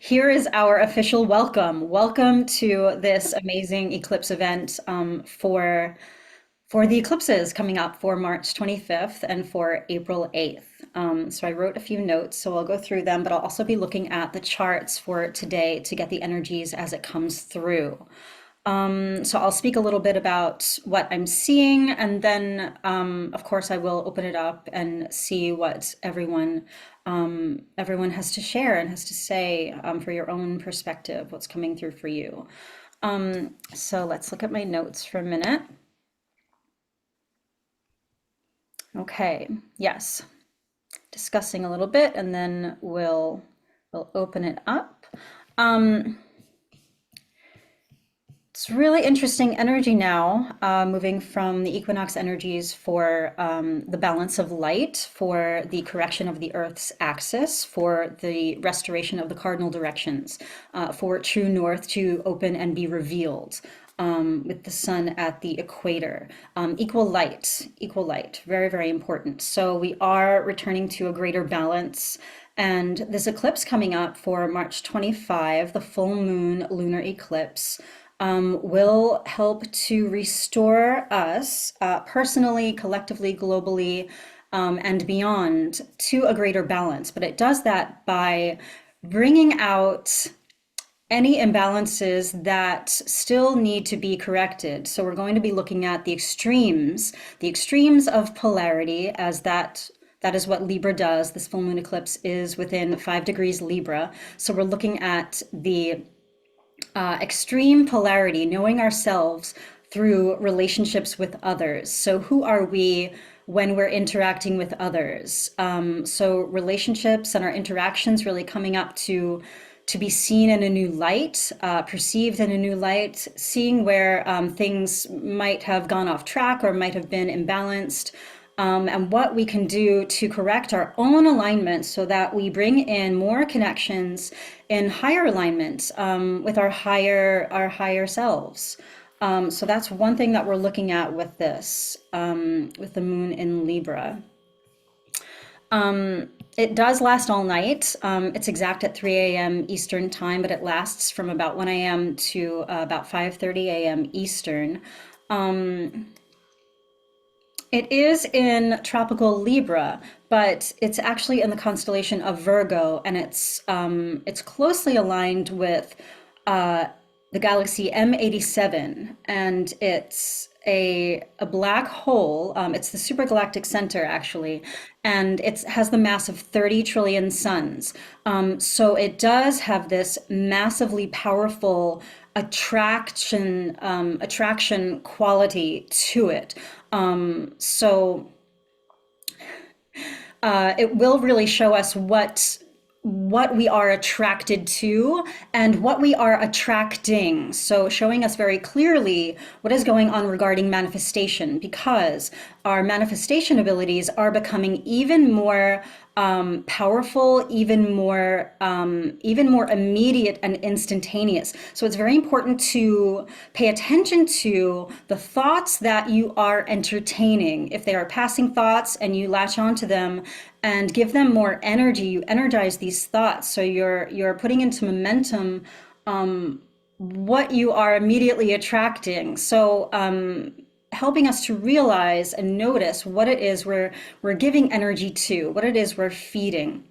Here is our official welcome. Welcome to this amazing eclipse event for the eclipses coming up for March 25th and for April 8th. So I wrote a few notes, so I'll go through them, but I'll also be looking at the charts for today to get the energies as it comes through. So I'll speak a little bit about what I'm seeing, and then, of course, I will open it up and see what everyone has to share and has to say for your own perspective, what's coming through for you. So let's look at my notes for a minute. Okay, yes, discussing a little bit, and then we'll open it up. It's really interesting energy now, moving from the equinox energies for the balance of light, for the correction of the Earth's axis, for the restoration of the cardinal directions, for true north to open and be revealed, with the sun at the equator. Equal light, very, very important. So we are returning to a greater balance. And this eclipse coming up for March 25, the full moon lunar eclipse, will help to restore us personally, collectively, globally, and beyond to a greater balance. But it does that by bringing out any imbalances that still need to be corrected. So we're going to be looking at the extremes of polarity, as that is what Libra does. This full moon eclipse is within 5 degrees Libra. So we're looking at the extreme polarity, knowing ourselves through relationships with others. So, who are we when we're interacting with others? So, relationships and our interactions really coming up to be seen in a new light, perceived in a new light, seeing where things might have gone off track or might have been imbalanced. And what we can do to correct our own alignment so that we bring in more connections in higher alignment with our higher selves. So that's one thing that we're looking at with this, with the moon in Libra. It does last all night. It's exact at 3 a.m. Eastern time, but it lasts from about 1 a.m. to about 5:30 a.m. Eastern. It is in tropical Libra, but it's actually in the constellation of Virgo, and it's closely aligned with uh, the galaxy M87, and it's a black hole. It's the supergalactic center actually, and it has the mass of 30 trillion suns. So it does have this massively powerful attraction quality to it. So it will really show us what we are attracted to and what we are attracting. So showing us very clearly what is going on regarding manifestation, because our manifestation abilities are becoming even more powerful, even more immediate and instantaneous. So it's very important to pay attention to the thoughts that you are entertaining. If they are passing thoughts and you latch onto them and give them more energy, you energize these thoughts. So you're putting into momentum what you are immediately attracting. So helping us to realize and notice what it is we're giving energy to, what it is we're feeding.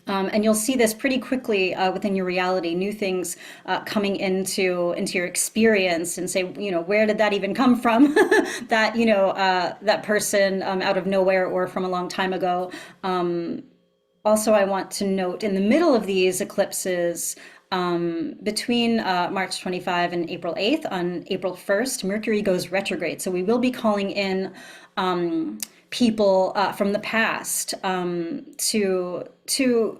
And you'll see this pretty quickly within your reality, new things coming into your experience, and say, where did that even come from? That, that person out of nowhere or from a long time ago. Also, I want to note in the middle of these eclipses, between March 25 and April 8th, on April 1st, Mercury goes retrograde. So we will be calling in people from the past to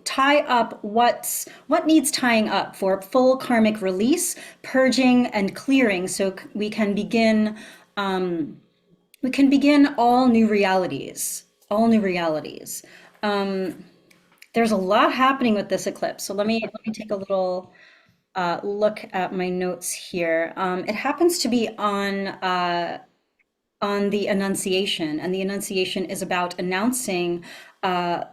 tie up what needs tying up for full karmic release, purging, and clearing, so we can begin all new realities, all new realities. There's a lot happening with this eclipse. So let me take a little look at my notes here. It happens to be on the Annunciation, and the Annunciation is about announcing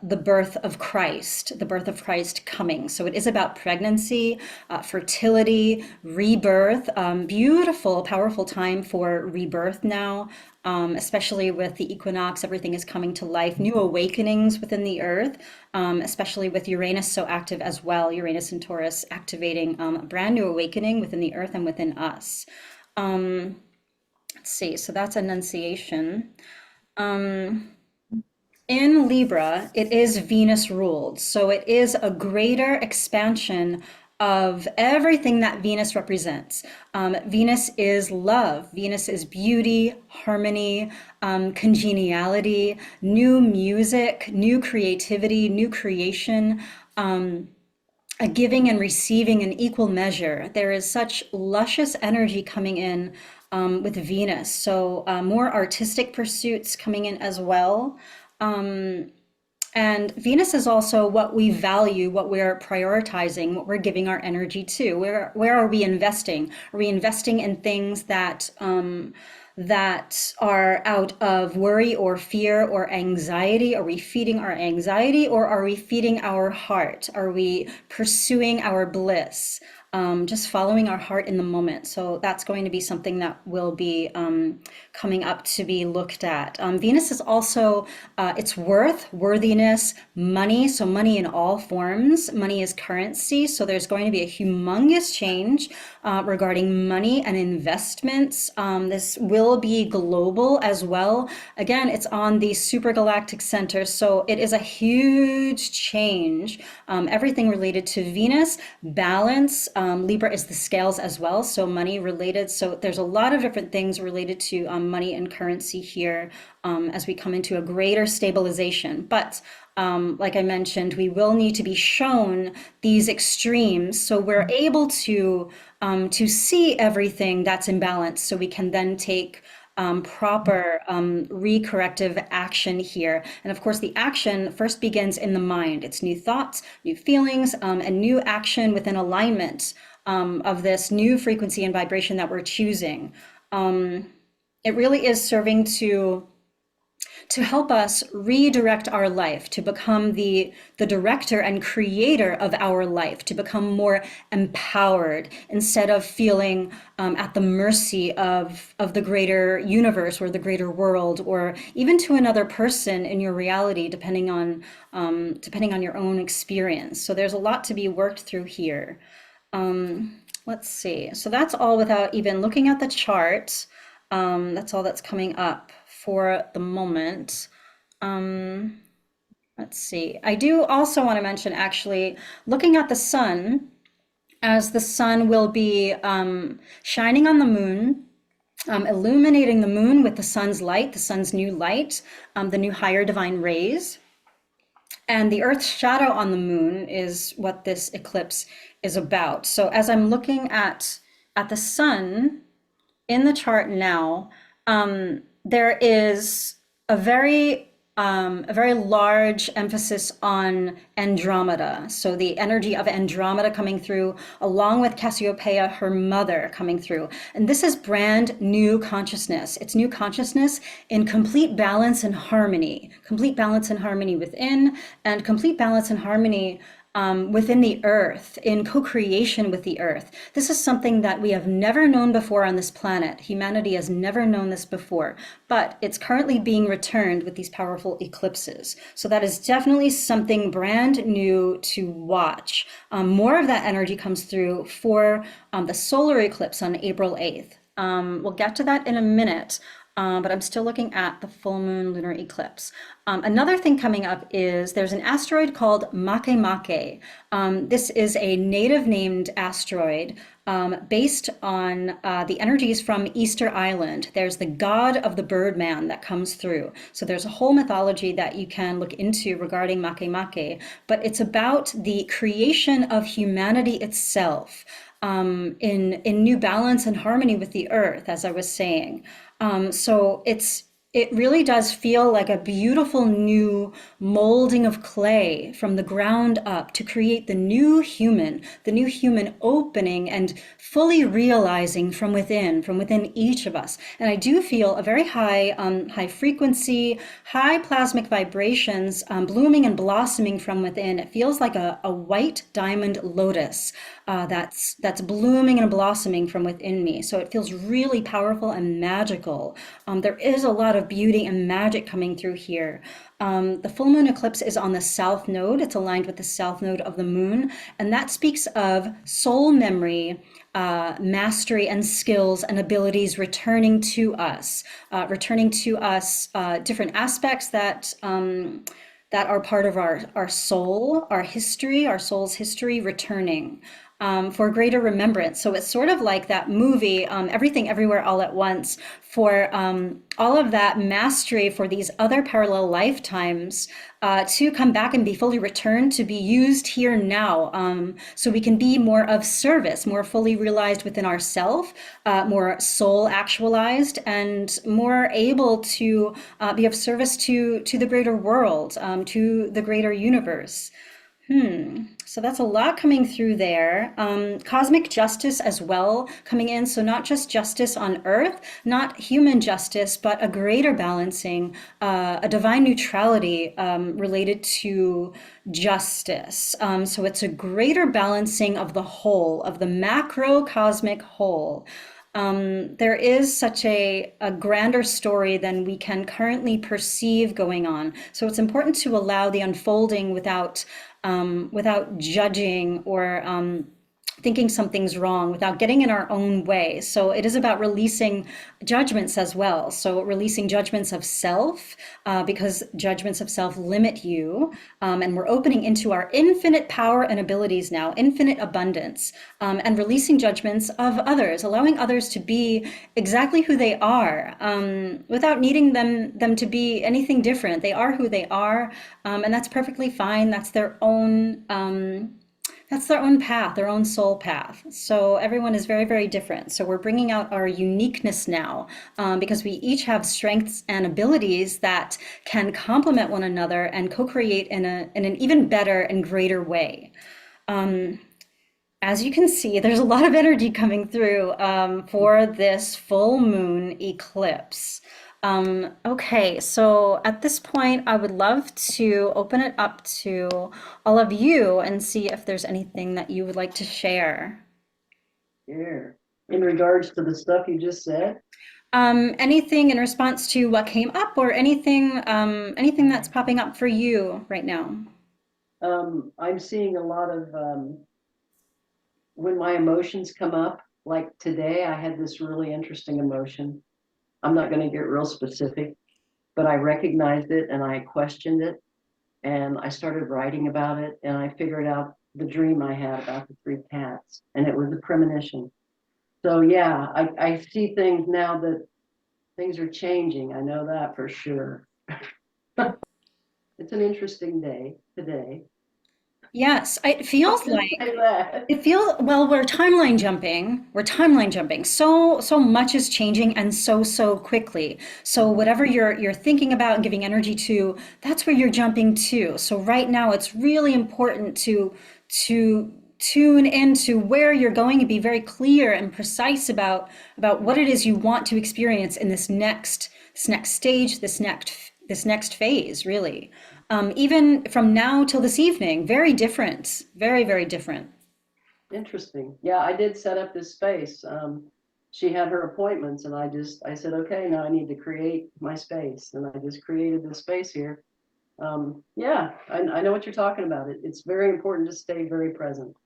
the birth of Christ, the birth of Christ coming. So it is about pregnancy, fertility, rebirth. Beautiful, powerful time for rebirth now, especially with the equinox. Everything is coming to life, new awakenings within the earth, especially with Uranus so active as well. Uranus and Taurus activating a brand new awakening within the earth and within us. Let's see, so that's Annunciation. In Libra, it is Venus ruled. So it is a greater expansion of everything that Venus represents. Venus is love. Venus is beauty, harmony, congeniality, new music, new creativity, new creation. A giving and receiving in equal measure. There is such luscious energy coming in with Venus. So more artistic pursuits coming in as well. And Venus is also what we value, what we're prioritizing, what we're giving our energy to. Where are we investing? Are we investing in things that are out of worry or fear or anxiety? Are we feeding our anxiety, or are we feeding our heart? Are we pursuing our bliss? Just following our heart in the moment. So that's going to be something that will be coming up to be looked at. Venus is also its worth, worthiness, money. So money in all forms. Money is currency. So there's going to be a humongous change regarding money and investments. This will be global as well. Again, it's on the supergalactic center. So it is a huge change. Everything related to Venus, balance. Libra is the scales as well, so money related. So there's a lot of different things related to money and currency here as we come into a greater stabilization. But like I mentioned, we will need to be shown these extremes so we're able to see everything that's imbalanced, so we can then take proper re-corrective action here. And of course, the action first begins in the mind. It's new thoughts, new feelings, and new action within alignment of this new frequency and vibration that we're choosing. It really is serving to help us redirect our life, to become the director and creator of our life, to become more empowered instead of feeling at the mercy of the greater universe or the greater world, or even to another person in your reality, depending on your own experience. So there's a lot to be worked through here. Let's see. So that's all without even looking at the chart. That's all that's coming up for the moment. Let's see. I do also want to mention, actually, looking at the sun, as the sun will be shining on the moon, illuminating the moon with the sun's light, the sun's new light, the new higher divine rays. And the Earth's shadow on the moon is what this eclipse is about. So as I'm looking at the sun in the chart now, there is a very large emphasis on Andromeda. So the energy of Andromeda coming through, along with Cassiopeia, her mother, coming through. And this is brand new consciousness. It's new consciousness in complete balance and harmony within, and complete balance and harmony within the earth, in co-creation with the earth. This is something that we have never known before on this planet. Humanity has never known this before, but it's currently being returned with these powerful eclipses. So that is definitely something brand new to watch. More of that energy comes through for the solar eclipse on April 8th. We'll get to that in a minute. But I'm still looking at the full moon lunar eclipse. Another thing coming up is there's an asteroid called Makemake. This is a native named asteroid based on the energies from Easter Island. There's the god of the Birdman that comes through. So there's a whole mythology that you can look into regarding Makemake, but it's about the creation of humanity itself in new balance and harmony with the earth, as I was saying. So it's It really does feel like a beautiful new molding of clay from the ground up to create the new human opening and fully realizing from within each of us. And I do feel a very high frequency, high plasmic vibrations blooming and blossoming from within. It feels like a white diamond lotus that's blooming and blossoming from within me. So it feels really powerful and magical. There is a lot of beauty and magic coming through here. The full moon eclipse is on the south node. It's aligned with the south node of the moon, and that speaks of soul memory, mastery, and skills and abilities returning to us, different aspects that are part of our soul, our history, our soul's history returning for greater remembrance. So it's sort of like that movie, Everything Everywhere All at Once, for all of that mastery for these other parallel lifetimes to come back and be fully returned to be used here now. So we can be more of service, more fully realized within ourself, more soul actualized, and more able to be of service to the greater world, to the greater universe. So that's a lot coming through there. Cosmic justice as well coming in. So not just justice on earth, not human justice, but a greater balancing, a divine neutrality related to justice. So it's a greater balancing of the whole, of the macro cosmic whole. There is such a grander story than we can currently perceive going on. So it's important to allow the unfolding without judging or thinking something's wrong, without getting in our own way. So it is about releasing judgments as well. So releasing judgments of self, because judgments of self limit you. And we're opening into our infinite power and abilities now, infinite abundance, and releasing judgments of others, allowing others to be exactly who they are, without needing them to be anything different. They are who they are, and that's perfectly fine. That's their own path, their own soul path. So everyone is very, very different. So we're bringing out our uniqueness now, because we each have strengths and abilities that can complement one another and co-create in an even better and greater way. As you can see, there's a lot of energy coming through for this full moon eclipse. Okay, so at this point, I would love to open it up to all of you and see if there's anything that you would like to share. Here, in regards to the stuff you just said, Anything in response to what came up or anything that's popping up for you right now? I'm seeing a lot of when my emotions come up. Like today, I had this really interesting emotion. I'm not going to get real specific, but I recognized it and I questioned it and I started writing about it and I figured out the dream I had about the three cats and it was a premonition. So yeah, I see things now that things are changing. I know that for sure. It's an interesting day today. Yes, it I'll feels just like say that. well, we're timeline jumping. We're timeline jumping. So much is changing and so quickly. So whatever you're thinking about and giving energy to, that's where you're jumping to. So right now it's really important to tune into where you're going and be very clear and precise about what it is you want to experience in this next stage, this next phase, really. Even from now till this evening, very different, very, very different. Interesting. Yeah, I did set up this space. She had her appointments, and I said, okay, now I need to create my space, and I just created this space here. Yeah, I know what you're talking about. It's very important to stay very present.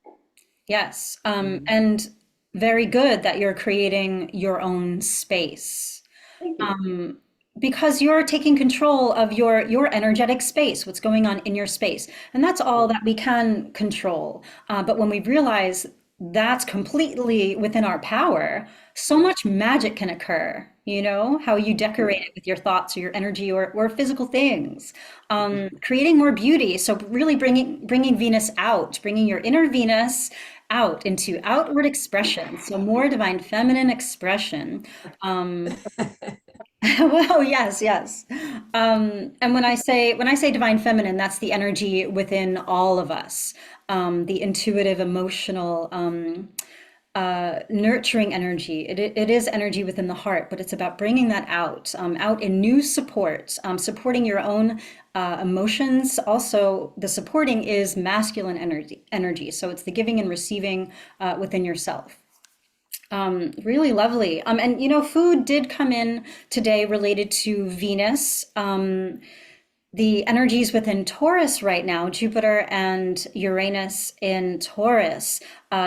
Yes, Mhm. and very good that you're creating your own space. Thank you. Um, because you're taking control of your energetic space, what's going on in your space, and that's all that we can control. But when we realize that's completely within our power, so much magic can occur. You know, how you decorate Yeah. it with your thoughts or your energy or physical things, creating more beauty. So really bringing Venus out, bringing your inner Venus out into outward expression. So more divine feminine expression. Um, Well, yes, yes. And when I say divine feminine, that's the energy within all of us, the intuitive, emotional, nurturing energy. It is energy within the heart, but it's about bringing that out, out in new support, supporting your own emotions. Also, the supporting is masculine energy. Energy, so it's the giving and receiving within yourself. Really lovely. And food did come in today related to Venus. The energies within Taurus right now, Jupiter and Uranus in Taurus.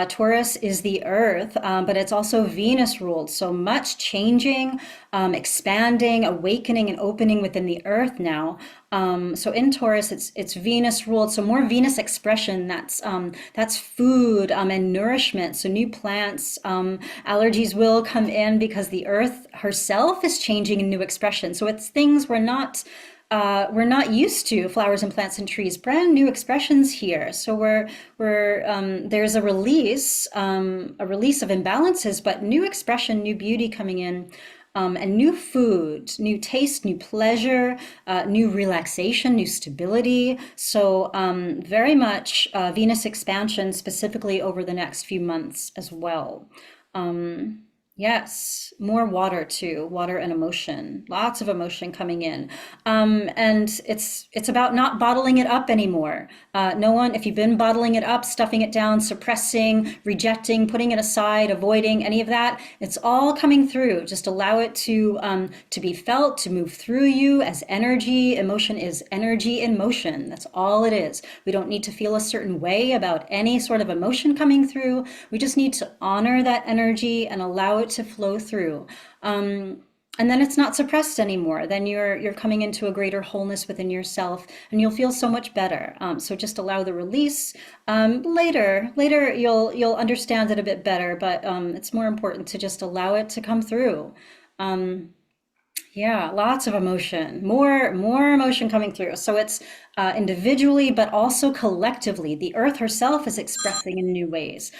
Taurus is the earth, but it's also Venus ruled. So much changing, expanding, awakening, and opening within the earth now. So in Taurus, it's Venus ruled. So more Venus expression. That's food and nourishment. So new plants, allergies will come in because the earth herself is changing in new expression. So it's things we're not used to, flowers and plants and trees, brand new expressions here. So there's a release of imbalances, but new expression, new beauty coming in, and new food, new taste, new pleasure, new relaxation, new stability. So very much Venus expansion specifically over the next few months as well. Yes, more water too, water and emotion, lots of emotion coming in. And it's about not bottling it up anymore. No one, if you've been bottling it up, stuffing it down, suppressing, rejecting, putting it aside, avoiding any of that, it's all coming through. Just allow it to be felt, to move through you as energy. Emotion is energy in motion. That's all it is. We don't need to feel a certain way about any sort of emotion coming through. We just need to honor that energy and allow it to flow through. And then it's not suppressed anymore. Then you're coming into a greater wholeness within yourself, and you'll feel so much better. So just allow the release. Later you'll understand it a bit better, but it's more important to just allow it to come through. Yeah, lots of emotion, more emotion coming through. So it's individually, but also collectively. The earth herself is expressing in new ways.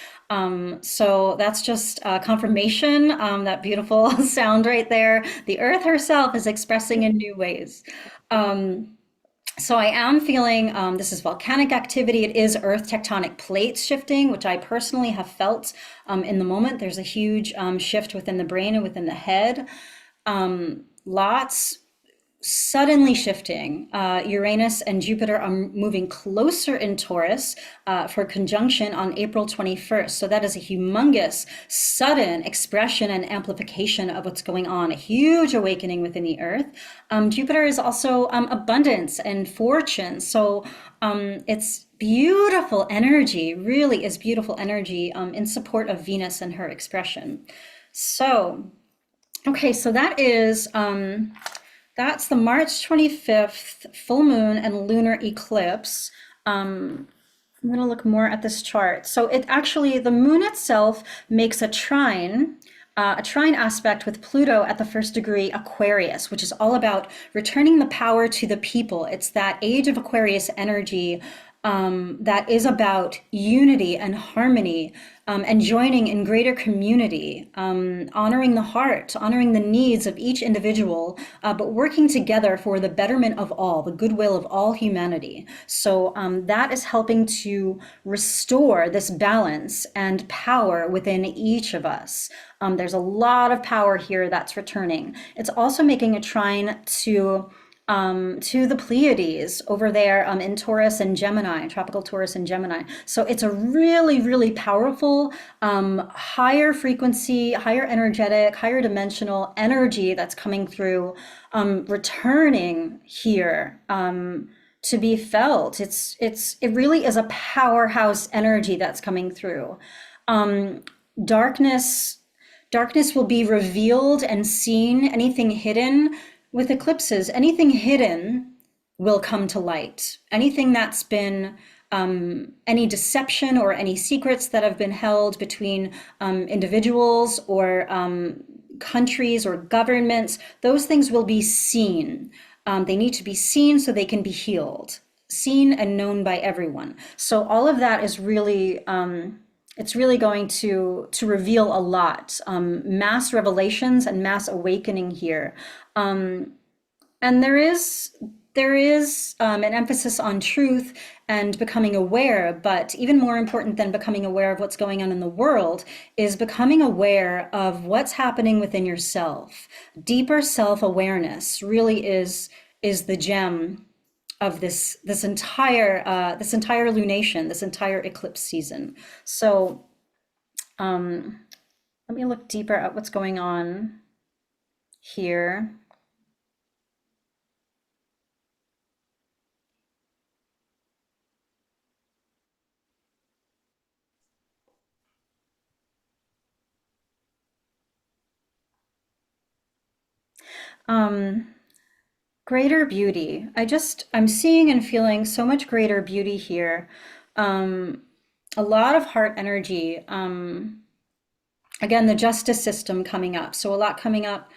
So that's just confirmation, that beautiful sound right there. The earth herself is expressing in new ways. So I am feeling this is volcanic activity. It is earth tectonic plates shifting, which I personally have felt in the moment. There's a huge shift within the brain and within the head. Lots suddenly shifting. Uranus and Jupiter are moving closer in Taurus for conjunction on April 21st. So that is a humongous, sudden expression and amplification of what's going on, a huge awakening within the earth. Jupiter is also abundance and fortune. So it's beautiful energy, really is beautiful energy in support of Venus and her expression. So, okay, so that's the March 25th full moon and lunar eclipse. I'm going to look more at this chart. So it actually, the moon itself makes a trine aspect with Pluto at the first degree Aquarius, which is all about returning the power to the people. It's that age of Aquarius energy that is about unity and harmony, and joining in greater community, honoring the heart, honoring the needs of each individual, but working together for the betterment of all, the goodwill of all humanity. So that is helping to restore this balance and power within each of us. There's a lot of power here that's returning. It's also making a trine to the Pleiades over there in Taurus and Gemini, tropical Taurus and Gemini. So it's a really, really powerful, higher frequency, higher energetic, higher dimensional energy that's coming through, returning here. To be felt. It really is a powerhouse energy that's coming through. Um, darkness Darkness will be revealed and seen. Anything hidden with eclipses, anything hidden will come to light. Anything that's been any deception or any secrets that have been held between individuals or countries or governments, those things will be seen. They need to be seen so they can be healed, seen and known by everyone. So all of that is really it's really going to reveal a lot, mass revelations and mass awakening here. And there is an emphasis on truth and becoming aware, but even more important than becoming aware of what's going on in the world is becoming aware of what's happening within yourself. Deeper self-awareness really is the gem of this entire lunation, this entire eclipse season. So let me look deeper at what's going on here. Um, Greater beauty. I'm seeing and feeling so much greater beauty here. Um, a lot of heart energy. Again, the justice system coming up. So a lot coming up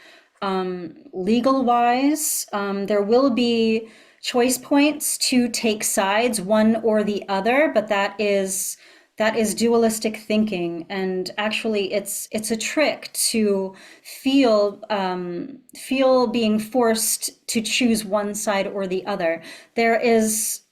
legal wise. There will be choice points to take sides, one or the other, but that is dualistic thinking. And actually, it's a trick to feel being forced to choose one side or the other. There is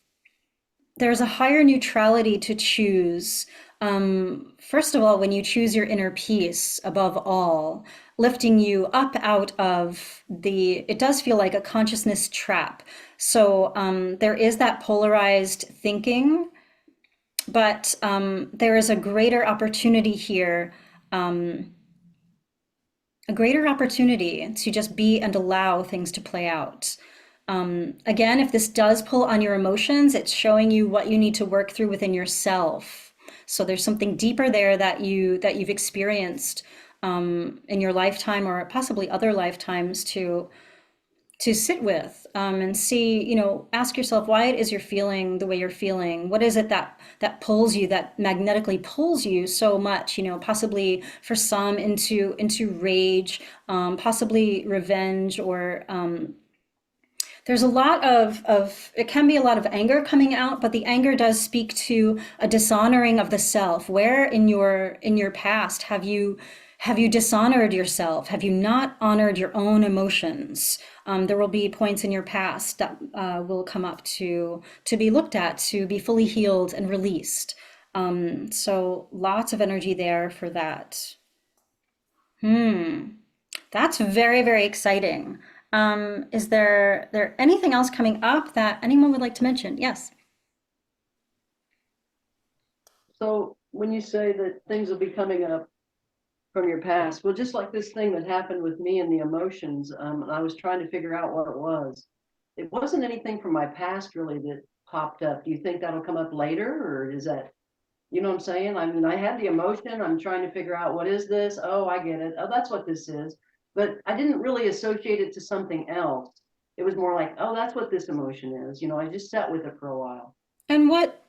there's a higher neutrality to choose. First of all, when you choose your inner peace above all, lifting you up out of it does feel like a consciousness trap. So there is that polarized thinking, but there is a greater opportunity to just be and allow things to play out. Again, if this does pull on your emotions, it's showing you what you need to work through within yourself. So there's something deeper there that you've experienced in your lifetime or possibly other lifetimes to sit with, and see, ask yourself why it is you're feeling the way you're feeling. What is it that pulls you, that magnetically pulls you so much, possibly for some into rage, possibly revenge, or there's a lot of it can be a lot of anger coming out, but the anger does speak to a dishonoring of the self. Where in your past have you dishonored yourself? Have you not honored your own emotions? There will be points in your past that will come up to be looked at, to be fully healed and released. So lots of energy there for that. That's very, very exciting. Is there anything else coming up that anyone would like to mention? Yes. So when you say that things will be coming up from your past, well, just like this thing that happened with me and the emotions, and I was trying to figure out what it was. It wasn't anything from my past really that popped up. Do you think that'll come up later, or is that, you know what I'm saying? I mean, I had the emotion. I'm trying to figure out what is this? Oh, I get it. Oh, that's what this is. But I didn't really associate it to something else. It was more like, oh, that's what this emotion is. I just sat with it for a while. And what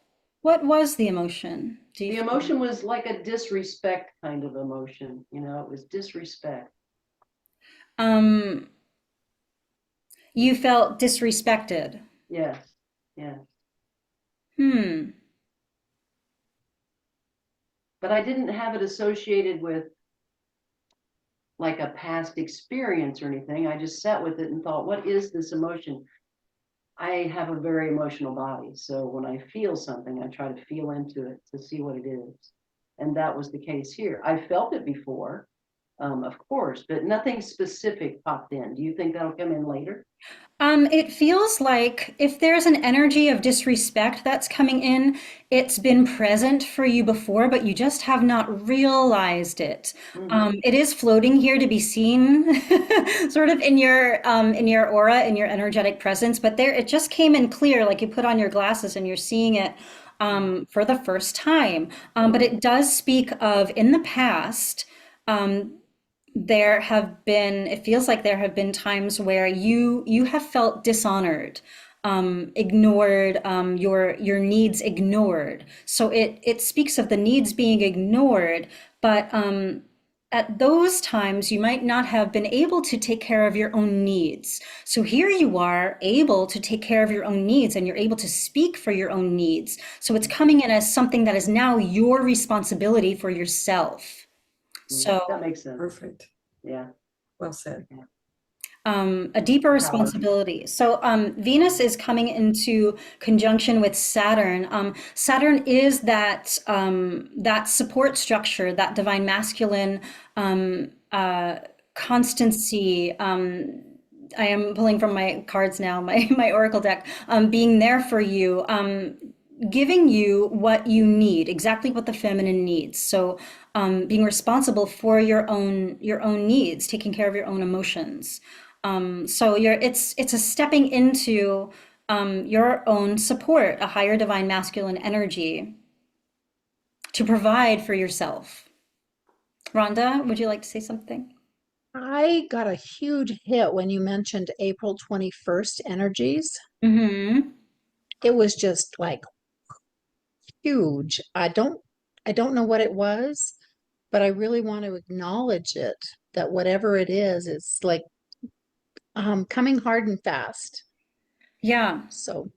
was the emotion? Do you The feel? emotion was like a disrespect kind of emotion. It was disrespect. Um, you felt disrespected. Yes, yes. Hmm. But I didn't have it associated with like a past experience or anything. I just sat with it and thought, what is this emotion? I have a very emotional body. So when I feel something, I try to feel into it to see what it is. And that was the case here. I felt it before, of course, but nothing specific popped in. Do you think that'll come in later? It feels like if there's an energy of disrespect that's coming in, it's been present for you before, but you just have not realized it. Mm-hmm. It is floating here to be seen, sort of in your aura, in your energetic presence. But there, it just came in clear, like you put on your glasses and you're seeing it for the first time. But Mm-hmm. it does speak of in the past. It feels like there have been times where you have felt dishonored, ignored, your needs ignored. So it speaks of the needs being ignored, but at those times you might not have been able to take care of your own needs. So here you are able to take care of your own needs and you're able to speak for your own needs. So it's coming in as something that is now your responsibility for yourself. That So makes sense. Perfect. Yeah. Well said. a deeper Power. responsibility. So Venus is coming into conjunction with Saturn. Saturn is that support structure, that divine masculine constancy. I am pulling from my cards now, my oracle deck. Being there for you. Giving you what you need, exactly what the feminine needs. So being responsible for your own needs, taking care of your own emotions. So it's a stepping into your own support, a higher divine masculine energy to provide for yourself. Rhonda, would you like to say something? I got a huge hit when you mentioned April 21st energies. Mm-hmm. It was just like huge. I don't know what it was, but I really want to acknowledge it, that whatever it is, it's like coming hard and fast. Yeah. So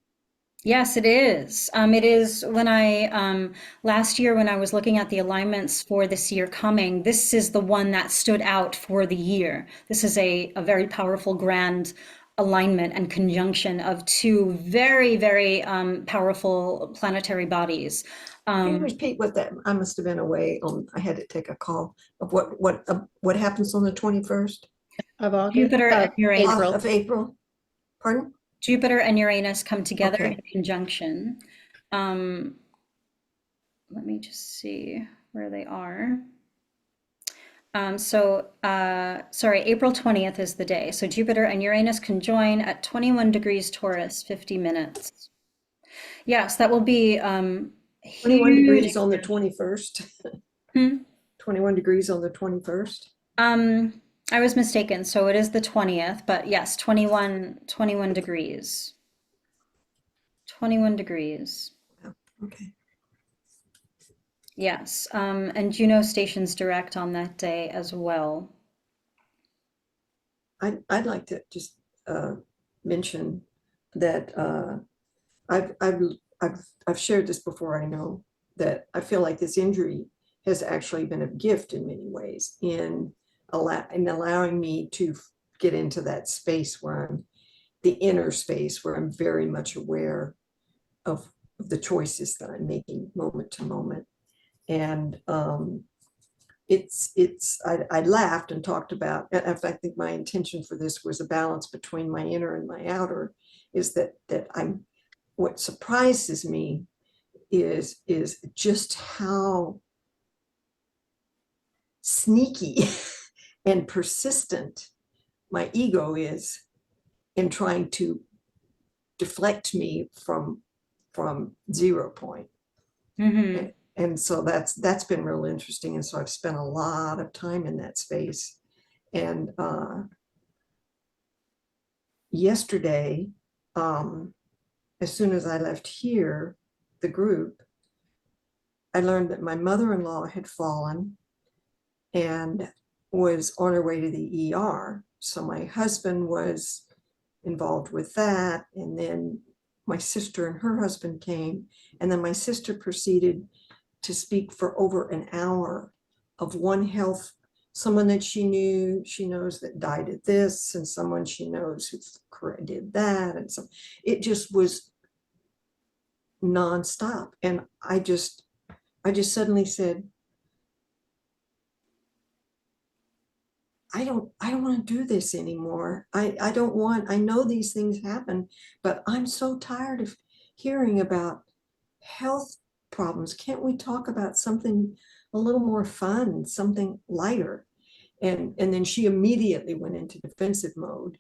Yes, it is. It is when I last year when I was looking at the alignments for this year coming, this is the one that stood out for the year. This is a very powerful, grand alignment and conjunction of two very, very powerful planetary bodies. Can you Um, repeat what that, I must have been away on, I had to take a call of what happens on the 21st of August, Jupiter and Uranus. April. of April? Pardon? Jupiter and Uranus come together in Okay. conjunction. Um, Let me just see where they are. Sorry, April 20th is the day. So Jupiter and Uranus conjoin at 21 degrees Taurus, 50 minutes. Yes, that will be 21 huge. degrees on the 21st. Hmm? 21 degrees on the 21st. I was mistaken. So it is the 20th, but yes, 21 degrees. 21 degrees. Oh, okay. Yes, and Juno stations direct on that day as well. I'd like to just mention that I've, I've, I've shared this before. I know that I feel like this injury has actually been a gift in many ways in allowing me to get into that space where I'm the inner space where I'm very much aware of the choices that I'm making moment to moment. And I laughed and talked about, in fact, I think my intention for this was a balance between my inner and my outer, is that what surprises me is just how sneaky and persistent my ego is in trying to deflect me from 0 point. Mm-hmm. And so that's been real interesting. And so I've spent a lot of time in that space. And yesterday, as soon as I left here, the group, I learned that my mother-in-law had fallen and was on her way to the ER. So my husband was involved with that. And then my sister and her husband came. And then my sister proceeded to speak for over an hour of someone that she knows that died at this, and someone she knows who did that. And so it just was nonstop. And I just suddenly said, I don't want to do this anymore. I don't want, I know these things happen, but I'm so tired of hearing about health problems. Can't we talk about something a little more fun, something lighter? And then she immediately went into defensive mode.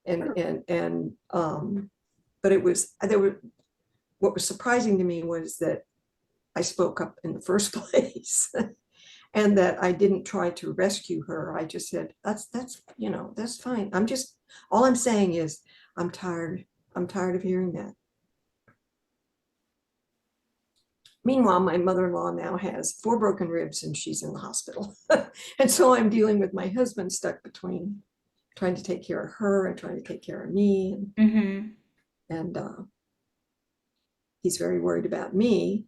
But what was surprising to me was that I spoke up in the first place. And that I didn't try to rescue her. I just said, that's fine. All I'm saying is I'm tired of hearing that. Meanwhile, my mother-in-law now has 4 broken ribs and she's in the hospital. And so I'm dealing with my husband stuck between trying to take care of her and trying to take care of me. And he's very worried about me,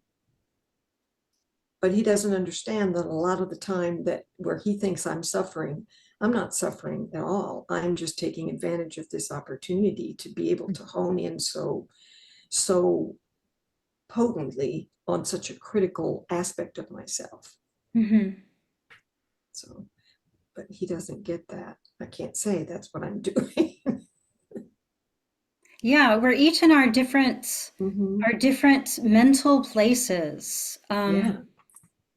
but he doesn't understand that a lot of the time that where he thinks I'm suffering, I'm not suffering at all. I'm just taking advantage of this opportunity to be able to hone in so potently on such a critical aspect of myself. So, but he doesn't get that. I can't say that's what I'm doing. Yeah, we're each in our different Mhm. mental places. Yeah.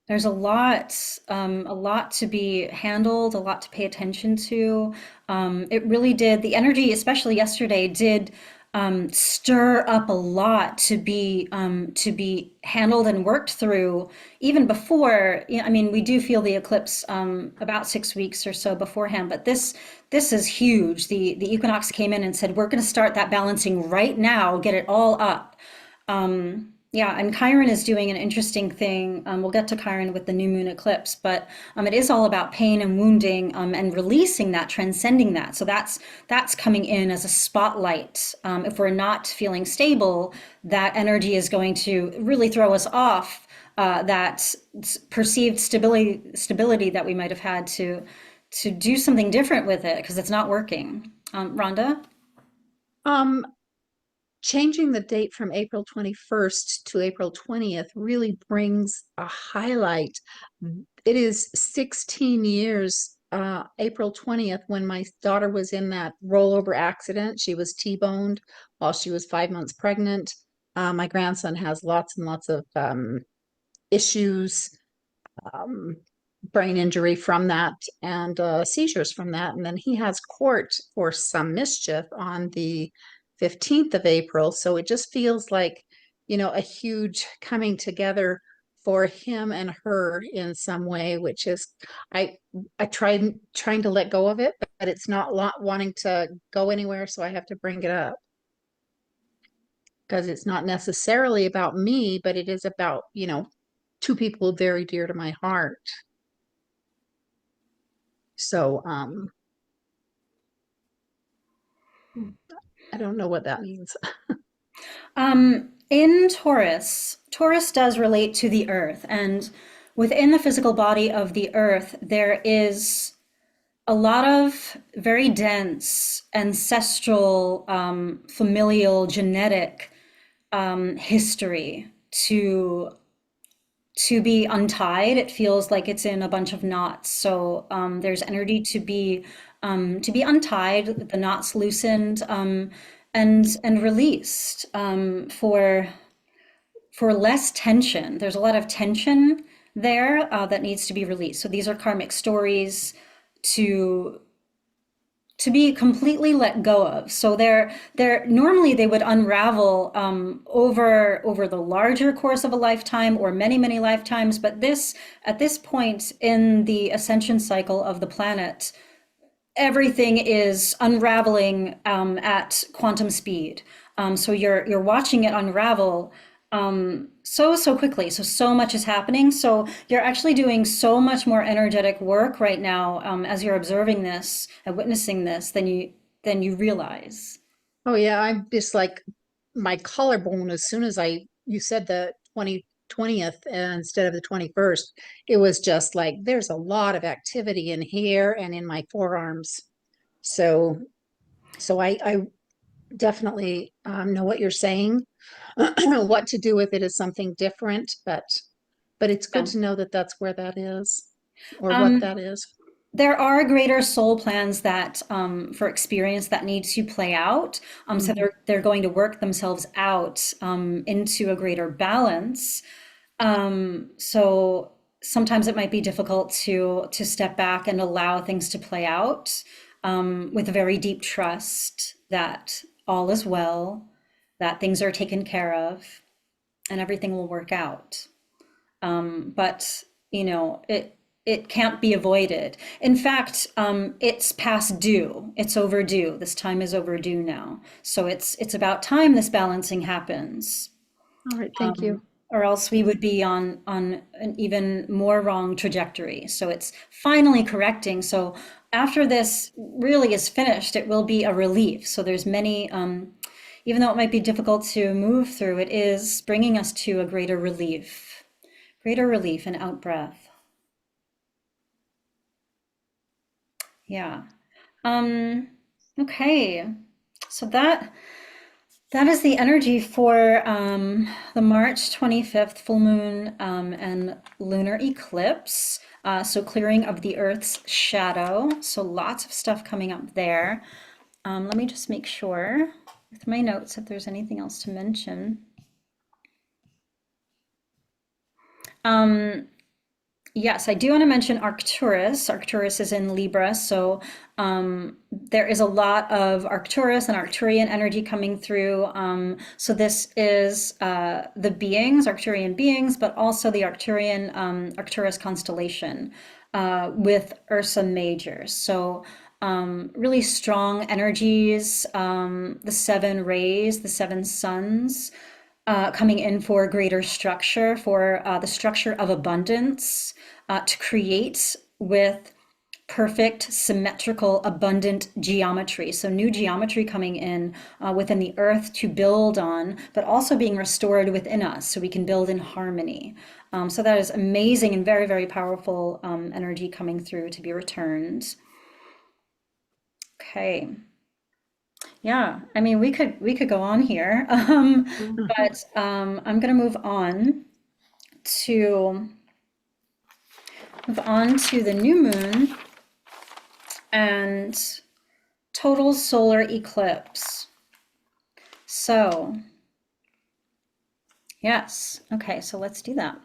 There's a lot to be handled, a lot to pay attention to. It really did, the energy, especially yesterday, did stir up a lot to be handled and worked through even before. I mean, we do feel the eclipse about 6 weeks or so beforehand, but this is huge. The equinox came in and said, we're going to start that balancing right now, get it all up. Yeah, and Chiron is doing an interesting thing. We'll get to Chiron with the new moon eclipse, but it is all about pain and wounding and releasing that, transcending that. So that's coming in as a spotlight. If we're not feeling stable, that energy is going to really throw us off that perceived stability that we might have had to do something different with it because it's not working. Rhonda? Um, Changing the date from April 21st to April 20th really brings a highlight. It is 16 years, April 20th, when my daughter was in that rollover accident. She was T-boned while she was 5 months pregnant. My grandson has lots and lots of issues, um, brain injury from that, and seizures from that. And then he has court for some mischief on the 15th of April. So it just feels like, a huge coming together for him and her in some way, which is, I trying to let go of it, but it's not wanting to go anywhere. So I have to bring it up because it's not necessarily about me, but it is about, two people very dear to my heart. So I don't know what that means. In Taurus, Taurus does relate to the earth, and within the physical body of the earth, there is a lot of very dense ancestral, familial, genetic history to be untied. It feels like it's in a bunch of knots. So there's energy to be untied, the knots loosened, and released for less tension. There's a lot of tension there that needs to be released. So these are karmic stories to be completely let go of. So they're normally they would unravel over the larger course of a lifetime or many lifetimes. But this at this point in the ascension cycle of the planet, everything is unraveling at quantum speed. So you're watching it unravel so quickly. So much is happening. So you're actually doing so much more energetic work right now as you're observing this and witnessing this than you realize. Oh yeah, I'm just like my collarbone. As soon as you said the 20th instead of the 21st, it was just like there's a lot of activity in here and in my forearms. So I definitely know what you're saying. What to do with it is something different, but it's good Yeah. to know that that's where that is or what Um, that is. there are greater soul plans that for experience that need to play out. So Mhm. they're going to work themselves out into a greater balance. So sometimes it might be difficult to step back and allow things to play out with a very deep trust that all is well, that things are taken care of, and everything will work out. But it can't be avoided. In fact, it's past due. It's overdue. This time is overdue now. So it's about time this balancing happens. All right, thank you. or else we would be on an even more wrong trajectory. So it's finally correcting. So after this really is finished, it will be a relief. So there's many, even though it might be difficult to move through, it is bringing us to a greater relief and out breath. Yeah. Okay. So that is the energy for the March 25th full moon and lunar eclipse. So clearing of the Earth's shadow. So lots of stuff coming up there. Let me just make sure with my notes if there's anything else to mention. Yes, I do want to mention Arcturus. Arcturus is in Libra, so there is a lot of Arcturus and Arcturian energy coming through. So this is the beings, Arcturian beings, but also the Arcturian Arcturus constellation with Ursa Major. So really strong energies, the seven rays, the seven suns. Coming in for greater structure, for the structure of abundance, to create with perfect, symmetrical, abundant geometry. So new geometry coming in within the earth to build on, but also being restored within us so we can build in harmony. So that is amazing and very, very powerful energy coming through to be returned. Okay. Yeah, I mean, we could go on here, but I'm gonna to move on to the new moon and total solar eclipse. So, yes, okay, so let's do that.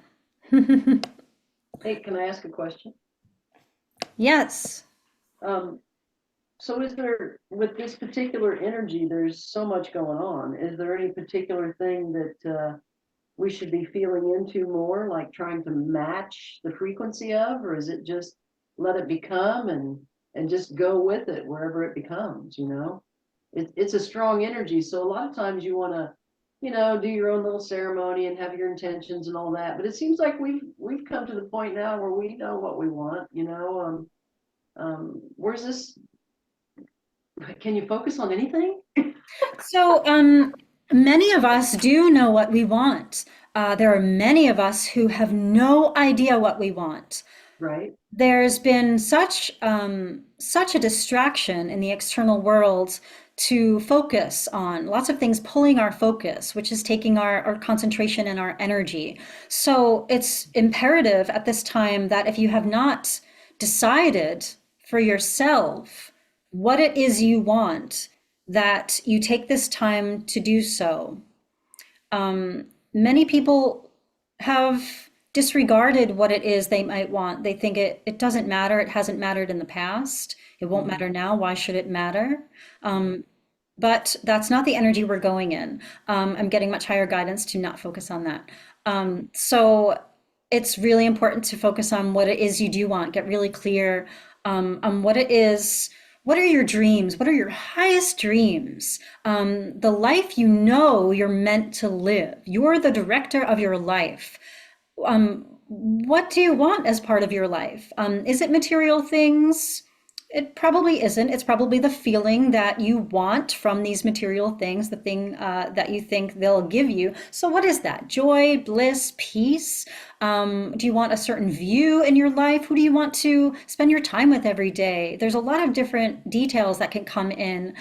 Hey, can I ask a question? Yes. So is there, with this particular energy, there's so much going on. Is there any particular thing that we should be feeling into more, like trying to match the frequency of, or is it just let it become and just go with it wherever it becomes, you know? It's a strong energy, so a lot of times you want to, you know, do your own little ceremony and have your intentions and all that. But it seems like we've come to the point now where we know what we want, you know. Where's this? Can you focus on anything? So, many of us do know what we want. There are many of us who have no idea what we want. Right. There's been such a distraction in the external world to focus on lots of things pulling our focus, which is taking our concentration and our energy. So it's imperative at this time that if you have not decided for yourself what it is you want, that you take this time to do so. Many people have disregarded what it is they might want. They think it doesn't matter. It hasn't mattered in the past. It won't matter now. Why should it matter? But that's not the energy we're going in. I'm getting much higher guidance to not focus on that. So it's really important to focus on what it is you do want. Get really clear on what it is. What are your dreams? What are your highest dreams? The life you know you're meant to live. You're the director of your life. What do you want as part of your life? Is it material things? It probably isn't. It's probably the feeling that you want from these material things, the thing that you think they'll give you. So, what is that? Joy, bliss, peace? Do you want a certain view in your life? Who do you want to spend your time with every day? There's a lot of different details that can come in.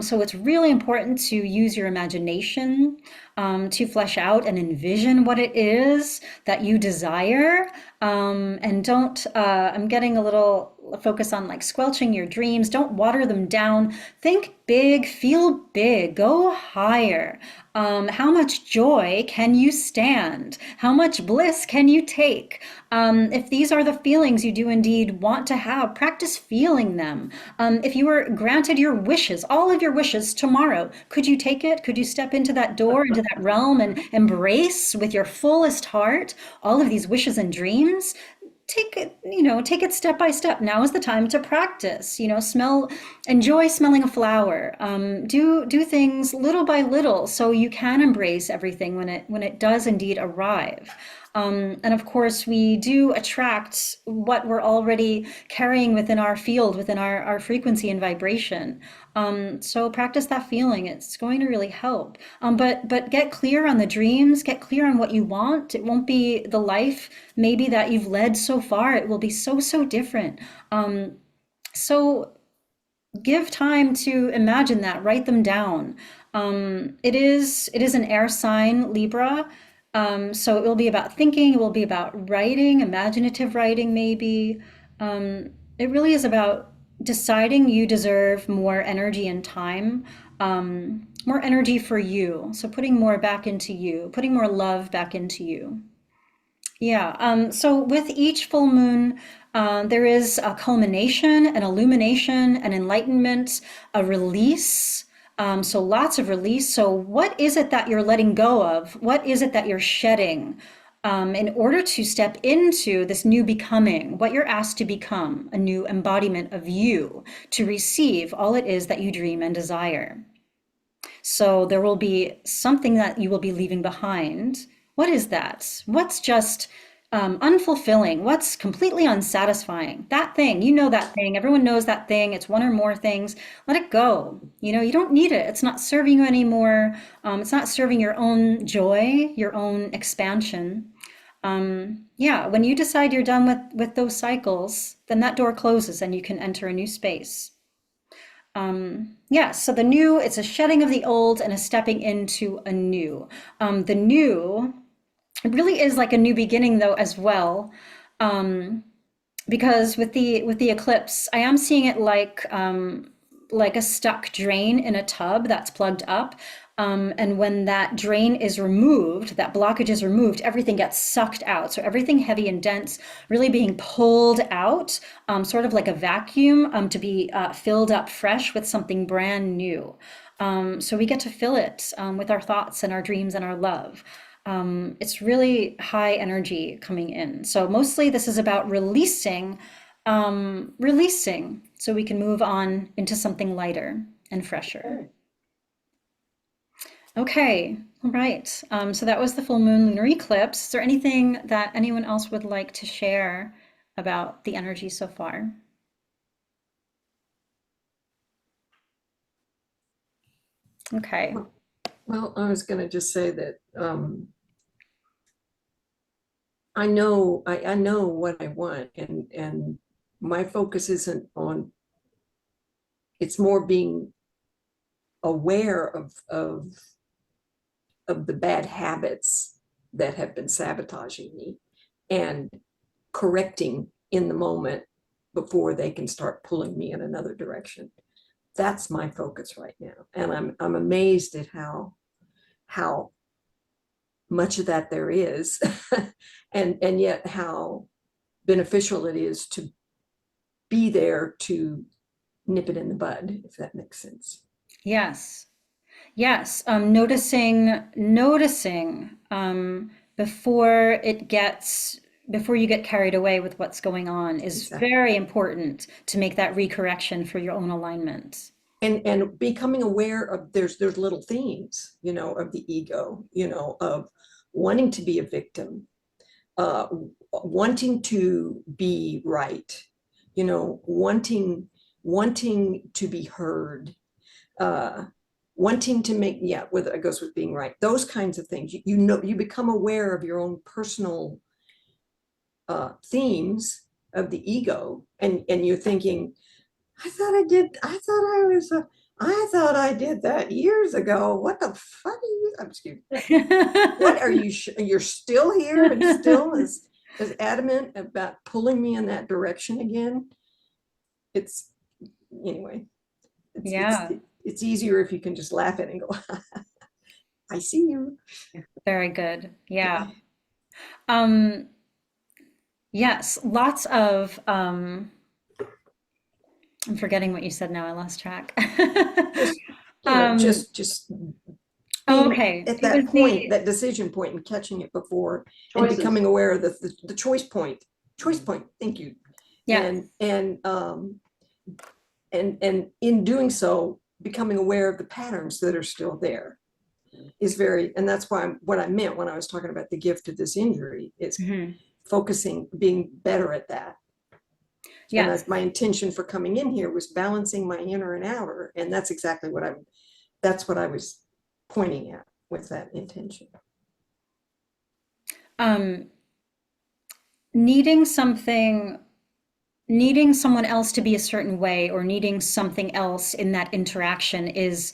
So, it's really important to use your imagination to flesh out and envision what it is that you desire. And don't, I'm getting a little focus on like squelching your dreams. Don't water them down. Think big, feel big, go higher. How much joy can you stand? How much bliss can you take? If these are the feelings you do indeed want to have, practice feeling them. If you were granted your wishes, all of your wishes tomorrow, could you take it? Could you step into that door, into that realm and embrace with your fullest heart all of these wishes and dreams? take it, take it step by step. Now is the time to practice, enjoy smelling a flower. Do things little by little so you can embrace everything when it does indeed arrive. And of course, we do attract what we're already carrying within our field, within our frequency and vibration. So practice that feeling. It's going to really help. But get clear on the dreams, get clear on what you want. It won't be the life maybe that you've led so far. It will be so, so different. So give time to imagine that, write them down. It is an air sign, Libra. So it will be about thinking, it will be about writing, imaginative writing, maybe. It really is about deciding you deserve more energy and time, more energy for you. So putting more back into you, putting more love back into you. Yeah, so with each full moon, there is a culmination, an illumination, an enlightenment, a release. So lots of release. So what is it that you're letting go of? What is it that you're shedding in order to step into this new becoming, what you're asked to become, a new embodiment of you, to receive all it is that you dream and desire? So there will be something that you will be leaving behind. What is that? What's just unfulfilling? What's completely unsatisfying? That thing, that thing. Everyone knows that thing. It's one or more things. Let it go. You don't need it. It's not serving you anymore. It's not serving your own joy, your own expansion. Yeah, when you decide you're done with those cycles, then that door closes and you can enter a new space. Yeah, so the new, it's a shedding of the old and a stepping into a new. The new, it really is like a new beginning though as well, because with the eclipse, I am seeing it like a stuck drain in a tub that's plugged up. And when that drain is removed, that blockage is removed, everything gets sucked out. So everything heavy and dense really being pulled out, sort of like a vacuum, to be filled up fresh with something brand new. So we get to fill it with our thoughts and our dreams and our love. It's really high energy coming in. So mostly this is about releasing so we can move on into something lighter and fresher. Okay, all right. So that was the full moon lunar eclipse. Is there anything that anyone else would like to share about the energy so far? Okay. Well, I was going to just say that I know what I want, and my focus isn't on. It's more being aware of the bad habits that have been sabotaging me, and correcting in the moment before they can start pulling me in another direction. That's my focus right now, and I'm amazed at how much of that there is, and yet how beneficial it is to be there to nip it in the bud, if that makes sense. Yes. Yes. Noticing before before you get carried away with what's going on is Exactly. very important to make that recorrection for your own alignment. And becoming aware of there's little themes, of the ego, of wanting to be a victim, uh, wanting to be right, wanting to be heard, uh, wanting to make, yeah, whether it goes with being right, those kinds of things. You become aware of your own personal themes of the ego, and you're thinking, I thought I did that years ago. What the fuck are you? I'm excuse me. What are you? You're still here and still as adamant about pulling me in that direction again. It's anyway. It's it's Yeah, it's easier if you can just laugh at it and go, I see you. very good. Yeah. Um, yes, lots of I'm forgetting what you said now. I lost track. Just Um, just oh, being okay. at It was that point, that decision point, and catching it before, and Choices. becoming aware of the choice point. choice point. Thank you. Yeah. And in doing so, becoming aware of the patterns that are still there is very, and that's why what I meant when I was talking about the gift of this injury is focusing, being better at that. And Yes. my intention for coming in here was balancing my inner and outer, and that's exactly that's what I was pointing at with that intention. Um, needing something, needing someone else to be a certain way, or needing something else in that interaction is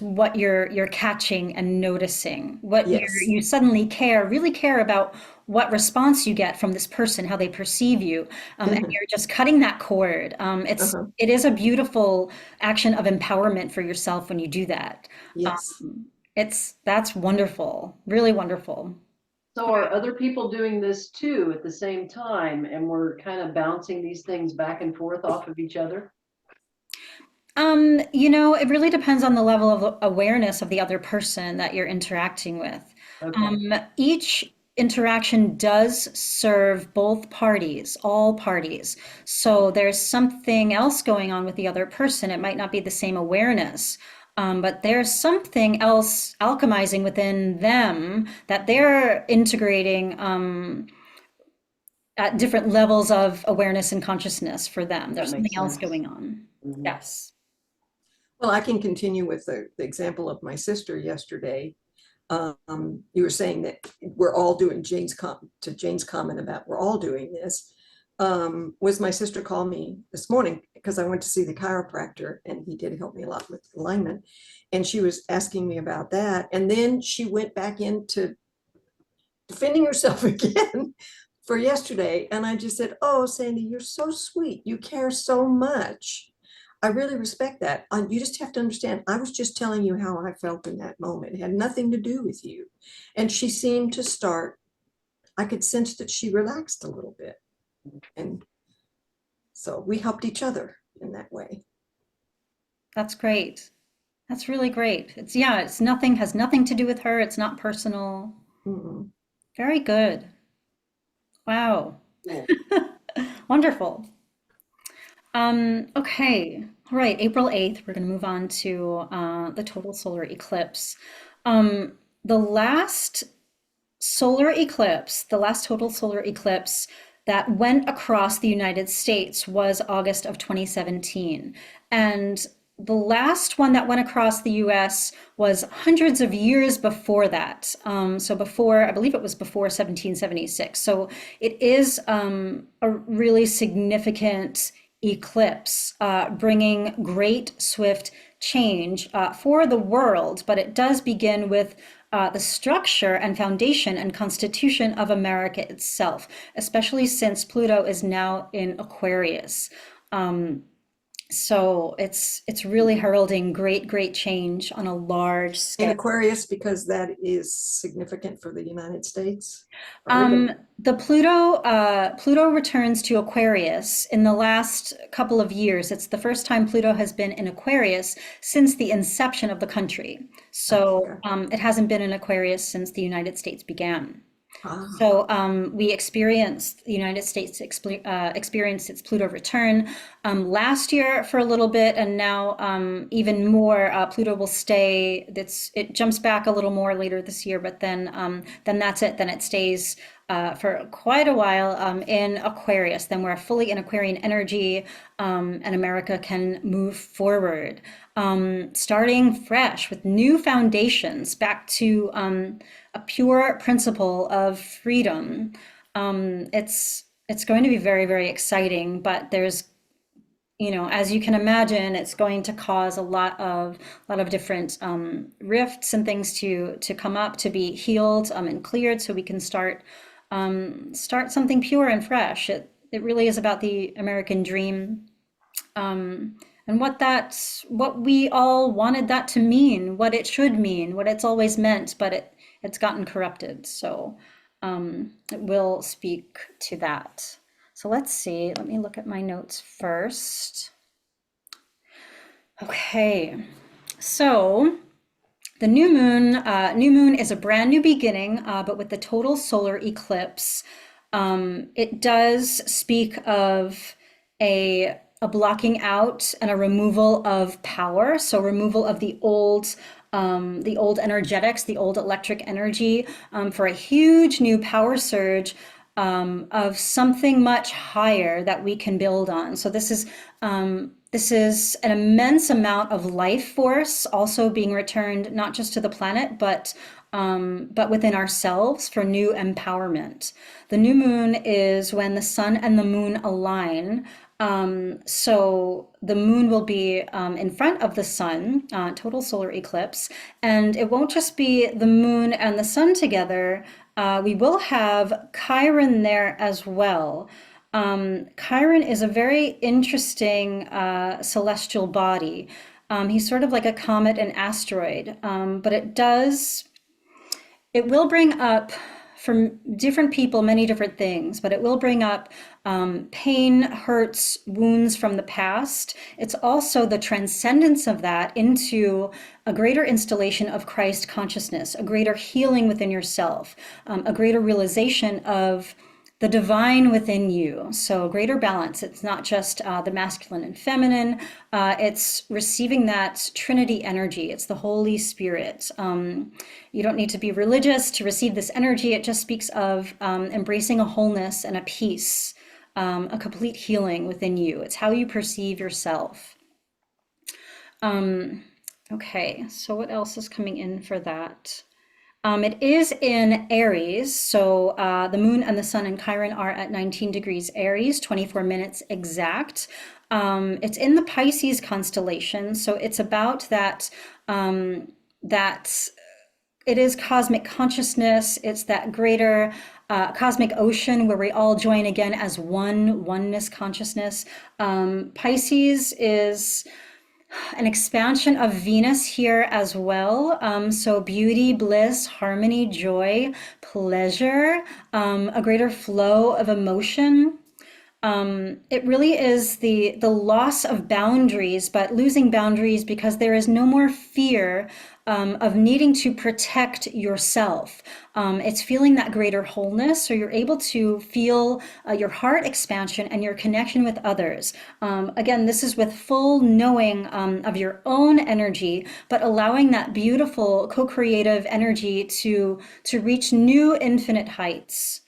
what you're catching and noticing. What Yes. you suddenly really care about what response you get from this person, how they perceive you, and you're just cutting that cord. It is a beautiful action of empowerment for yourself when you do that. Yes. That's wonderful, really wonderful. So are other people doing this too at the same time, and we're kind of bouncing these things back and forth off of each other? It really depends on the level of awareness of the other person that you're interacting with. Okay. Each interaction does serve both parties, all parties. So there's something else going on with the other person. It might not be the same awareness, but there's something else alchemizing within them that they're integrating at different levels of awareness and consciousness for them. There's That something makes else sense. going on. Yes. Well, I can continue with the example of my sister yesterday. You were saying that we're all doing Jane's comment about we're all doing this. Was my sister called me this morning because I went to see the chiropractor, and he did help me a lot with alignment. And she was asking me about that. And then she went back into defending herself again for yesterday. And I just said, "Oh, Sandy, you're so sweet. You care so much. I really respect that. You just have to understand, I was just telling you how I felt in that moment. It had nothing to do with you." And she seemed to start, I could sense that she relaxed a little bit. And so we helped each other in that way. That's great. That's really great. Has nothing to do with her. It's not personal. Mm-mm. Very good. Wow. Cool. Wonderful. Okay. All right. April 8th, we're going to move on to the total solar eclipse. The last the last total solar eclipse that went across the United States was August of 2017. And the last one that went across the US was hundreds of years before that. So before, I believe it was before 1776. So it is a really significant eclipse, bringing great, swift change for the world. But it does begin with the structure and foundation and constitution of America itself, especially since Pluto is now in Aquarius. So it's really heralding great change on a large In scale. Aquarius, because that is significant for the United States. Or even, Pluto returns to Aquarius in the last couple of years. It's the first time Pluto has been in Aquarius since the inception of the country. So okay. it hasn't been in Aquarius since the United States began. Ah, So the United States experienced its Pluto return last year for a little bit, and now even more. Pluto will stay. It jumps back a little more later this year, but then that's it. Then it stays for quite a while in Aquarius. Then we're fully in Aquarian energy, and America can move forward, starting fresh with new foundations back to a pure principle of freedom. It's going to be very exciting, but there's, as you can imagine, it's going to cause a lot of different rifts and things to come up, to be healed and cleared, so we can start something pure and fresh. It really is about the American dream, and what we all wanted that to mean, what it should mean, what it's always meant, but it's gotten corrupted. So it will speak to that. So let's see. Let me look at my notes first. Okay. So the new moon is a brand new beginning, but with the total solar eclipse, It does speak of a blocking out and a removal of power. So removal of the old energetics, the old electric energy, for a huge new power surge of something much higher that we can build on. So this is an immense amount of life force also being returned not just to the planet, but within ourselves for new empowerment. The new moon is when the sun and the moon align. So the moon will be in front of the sun, total solar eclipse, and it won't just be the moon and the sun together. We will have Chiron there as well. Chiron is a very interesting celestial body. He's sort of like a comet and asteroid, but it will bring up from different people many different things, but it will bring up pain, hurts, wounds from the past. It's also the transcendence of that into a greater installation of Christ consciousness, a greater healing within yourself, a greater realization of the divine within you. So greater balance. It's not just the masculine and feminine. It's receiving that Trinity energy. It's the Holy Spirit. You don't need to be religious to receive this energy. It just speaks of embracing a wholeness and a peace, a complete healing within you. It's how you perceive yourself. Okay, so what else is coming in for that? It is in Aries, so the moon and the sun and Chiron are at 19 degrees Aries, 24 minutes exact. It's in the Pisces constellation, so it's about that, that it is cosmic consciousness. It's that greater cosmic ocean where we all join again as oneness consciousness. Pisces is an expansion of Venus here as well. So beauty, bliss, harmony, joy, pleasure, a greater flow of emotion. It really is the loss of boundaries, but losing boundaries because there is no more fear of needing to protect yourself. It's feeling that greater wholeness, so you're able to feel your heart expansion and your connection with others. Again, this is with full knowing of your own energy, but allowing that beautiful co-creative energy to reach new infinite heights.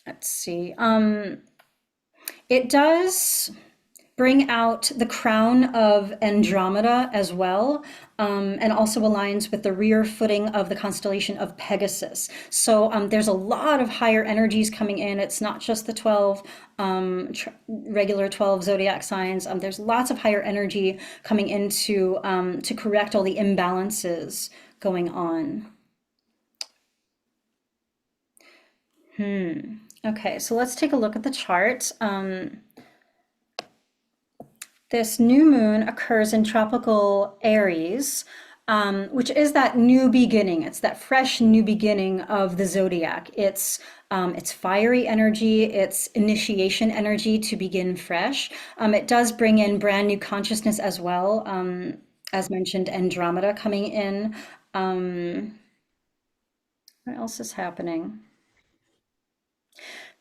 Let's see. It does bring out the crown of Andromeda as well, and also aligns with the rear footing of the constellation of Pegasus. So there's a lot of higher energies coming in. It's not just the 12 regular 12 zodiac signs. There's lots of higher energy coming in to correct all the imbalances going on. Okay, so let's take a look at the chart. This new moon occurs in tropical Aries, which is that new beginning. It's that fresh new beginning of the zodiac. It's fiery energy, it's initiation energy to begin fresh. It does bring in brand new consciousness as well. As mentioned, Andromeda coming in. What else is happening?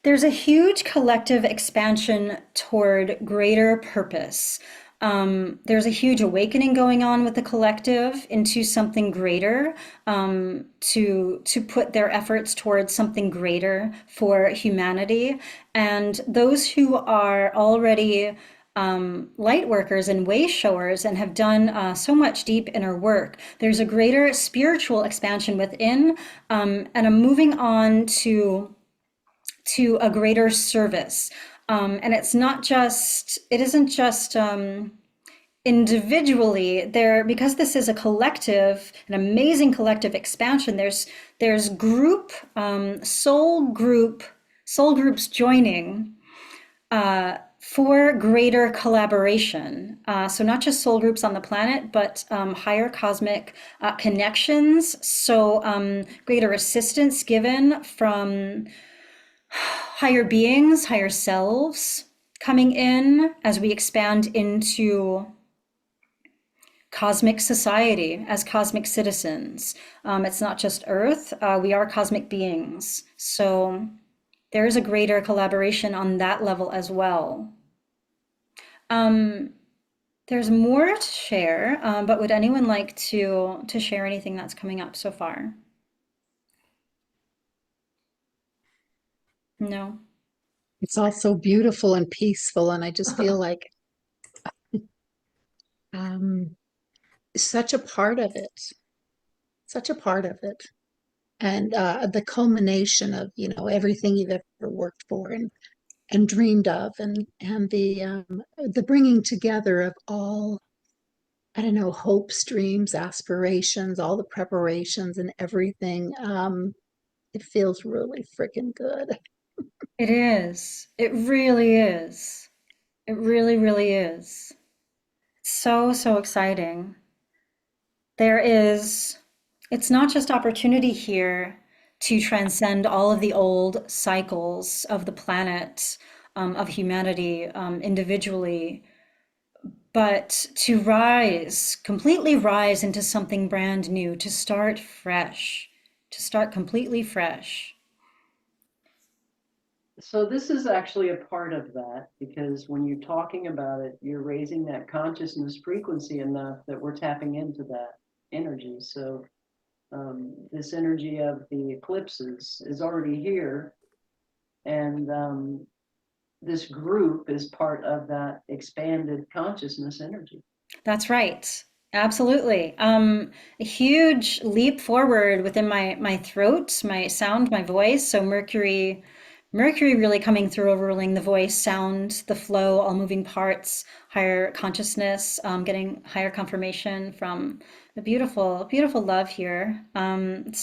There's a huge collective expansion toward greater purpose. There's a huge awakening going on with the collective into something greater, to put their efforts towards something greater for humanity. And those who are already light workers and way showers and have done so much deep inner work, there's a greater spiritual expansion within, and a moving on to a greater service. And it isn't just individually there, because this is a collective, an amazing collective expansion. There's group, soul groups joining for greater collaboration. So not just soul groups on the planet, but higher cosmic connections. So greater assistance given from higher beings, higher selves coming in as we expand into cosmic society, as cosmic citizens. It's not just Earth, we are cosmic beings. So there is a greater collaboration on that level as well. There's more to share, but would anyone like to share anything that's coming up so far? No? It's all so beautiful and peaceful, and I just feel like um, such a part of it, such a part of it, and the culmination of everything you've ever worked for and dreamed of, and the bringing together of all, I don't know, hopes, dreams, aspirations, all the preparations and everything. It feels really freaking good. It is. It really is. It really, really is. So, so exciting. It's not just opportunity here to transcend all of the old cycles of the planet, of humanity, individually, but to rise, completely rise into something brand new, to start fresh, to start completely fresh. So this is actually a part of that, because when you're talking about it, you're raising that consciousness frequency enough that we're tapping into that energy. So this energy of the eclipses is already here, and this group is part of that expanded consciousness energy. That's right. Absolutely. A huge leap forward within my throat, my sound, my voice. So Mercury really coming through, overruling the voice, sound, the flow, all moving parts, higher consciousness, getting higher confirmation from the beautiful, beautiful love here. And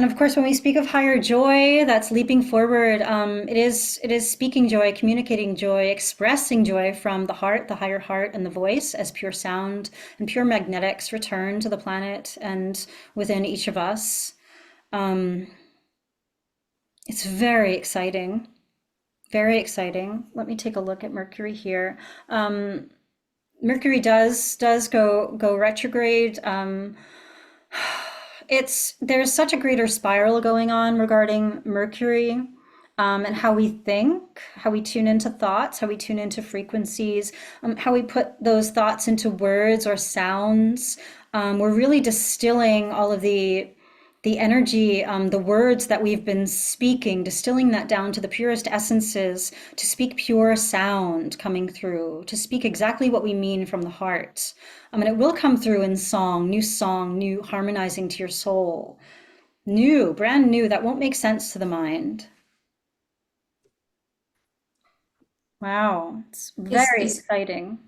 of course, when we speak of higher joy, that's leaping forward. It is speaking joy, communicating joy, expressing joy from the heart, the higher heart, and the voice as pure sound and pure magnetics return to the planet and within each of us. Um, it's very exciting, very exciting. Let me take a look at Mercury here. Mercury does go retrograde. There's such a greater spiral going on regarding Mercury, and how we think, how we tune into thoughts, how we tune into frequencies, how we put those thoughts into words or sounds. We're really distilling all of the energy, the words that we've been speaking, distilling that down to the purest essences, to speak pure sound coming through, to speak exactly what we mean from the heart. And it will come through in song, new harmonizing to your soul. New, brand new, that won't make sense to the mind. Wow, it's Is, very is, exciting.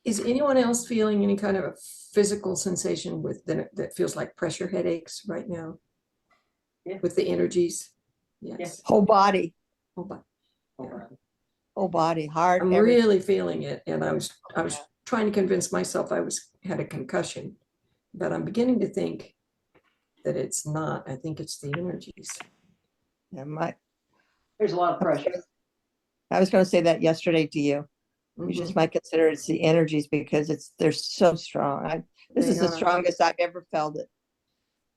is anyone else feeling any kind of a physical sensation that feels like pressure headaches right now Yeah. with the energies? Yeah. Yes. Whole body, Oh, but Yeah. whole body, heart, I'm everything. really feeling it, and I was trying to convince myself I had a concussion, but I'm beginning to think that it's not. I think it's the energies. Yeah, There's a lot of pressure. I was going to say that yesterday to you. You just Mhm. might consider it's the energies because they're so strong. This They is the are. strongest I've ever felt it.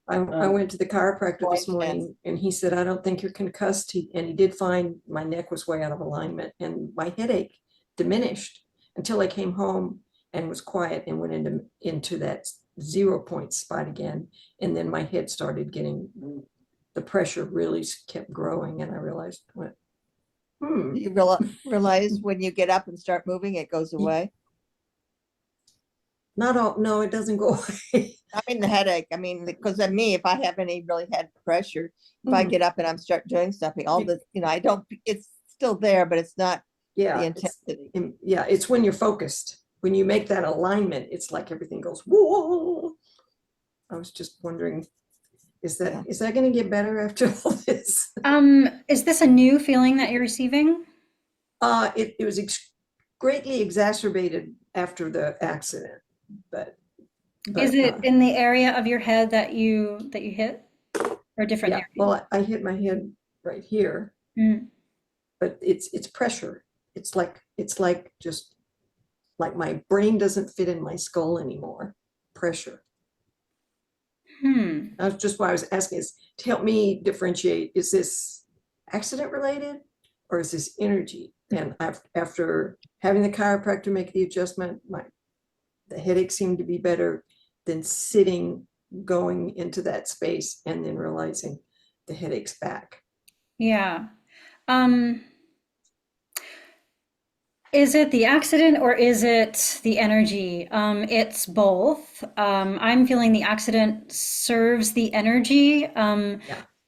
I went to the chiropractor this Voice, yes. morning, and he said, I don't think you're concussed. And he did find my neck was way out of alignment, and my headache diminished until I came home and was quiet and went into that 0 point spot again. And then my head started getting, the pressure really kept growing, and I realized, You realize when you get up and start moving, it goes away. not all, no, it doesn't go away. I mean, the headache. I mean, because of me, if I have any really head pressure, if I Mhm. get up and I'm start doing something, all the, I don't, it's still there, but it's not the Yeah, intensity. it's when you're focused. When you make that alignment, it's like everything goes, whoa. I was just wondering, is that going to get better after all this? Is this a new feeling that you're receiving? It was greatly exacerbated after the accident, but Is it in the area of your head that you hit, or a different yeah, area? well, I hit my head right here, Mm. but it's pressure. It's like just like my brain doesn't fit in my skull anymore. Pressure. Hmm. That's just why I was asking, is to help me differentiate, is this accident related or is this energy? And after having the chiropractor make the adjustment, the headache seemed to be better than sitting, going into that space and then realizing the headache's back. Yeah. Um, is it the accident or is it the energy? It's both. I'm feeling the accident serves the energy. Yeah.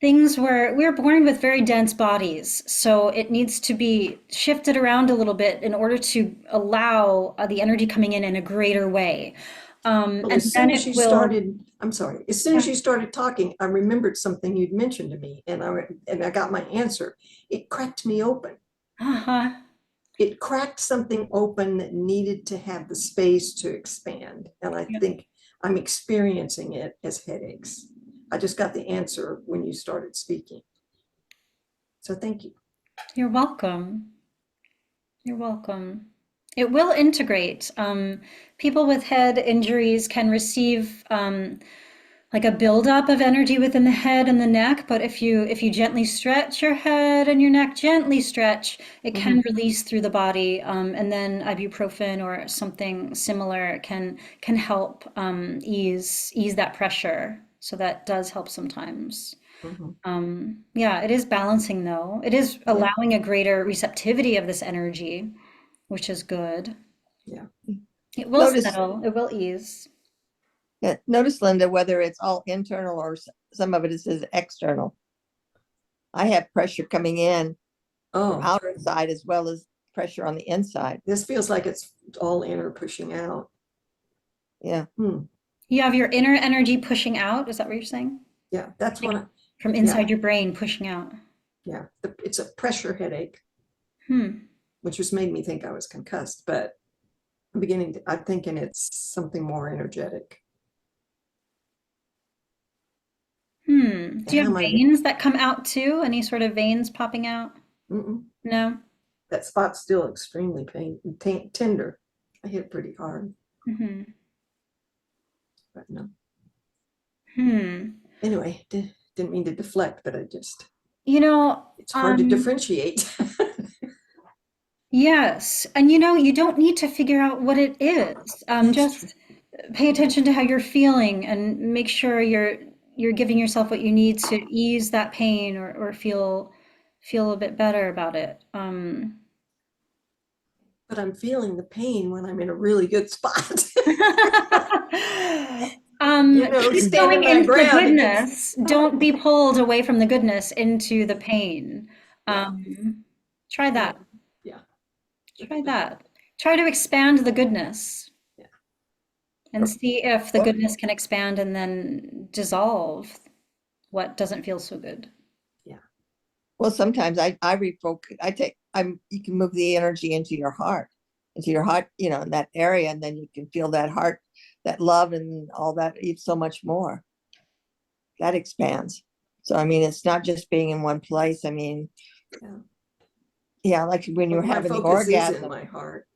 Things where we're born with very dense bodies, so it needs to be shifted around a little bit in order to allow the energy coming in a greater way. Well, And as then soon as it you will. started, I'm sorry, as soon as you started talking, I remembered something you'd mentioned to me and I got my answer. It cracked me open. Uh-huh. It cracked something open that needed to have the space to expand. And I Yeah. think I'm experiencing it as headaches. I just got the answer when you started speaking. So thank you. You're welcome. You're welcome. It will integrate. People with head injuries can receive like a buildup of energy within the head and the neck, but if you gently stretch your head and your neck, gently stretch, it can release through the body, and then ibuprofen or something similar can help ease that pressure. So that does help sometimes. Mhm. Yeah, it is balancing though. It is Yeah, allowing a greater receptivity of this energy, which is good. yeah. It will Notice, settle, it will ease. yeah, notice, Linda, whether it's all internal or some of it is external. I have pressure coming in from Oh, outer side as well as pressure on the inside. this feels like it's all inner pushing out. Yeah. You have your inner energy pushing out, is that what you're saying? Yeah, that's Like what from yeah, inside your brain pushing out. yeah. It's a pressure headache, Hmm. which just made me think I was concussed, but I'm thinking it's something more energetic. Hmm. Do And you how have am I? veins that come out too? Any sort of veins popping out? Mm-mm. No? That spot's still extremely tender. I hit pretty hard, Hmm. but no. Hmm. Anyway, didn't mean to deflect, but You know, it's hard to differentiate. yes. And you don't need to figure out what it is. That's true. Just pay attention to how you're feeling and make sure you're giving yourself what you need to ease that pain or feel a bit better about it. But I'm feeling the pain when I'm in a really good spot. Keep going Standing my into the ground against. goodness. Don't be pulled away from the goodness into the pain. Yeah, Try that. yeah, Try that. Try to expand the goodness yeah. and see if the Or, goodness can expand and then dissolve what doesn't feel so good. Yeah. well, sometimes I refocus. You can move the energy into your heart, in that area, and then you can feel that heart, that love, and all that. It's so much more that expands. So, I mean, it's not just being in one place. I mean, Yeah. yeah, like when you Well, were my having the focus is in orgasm. my heart.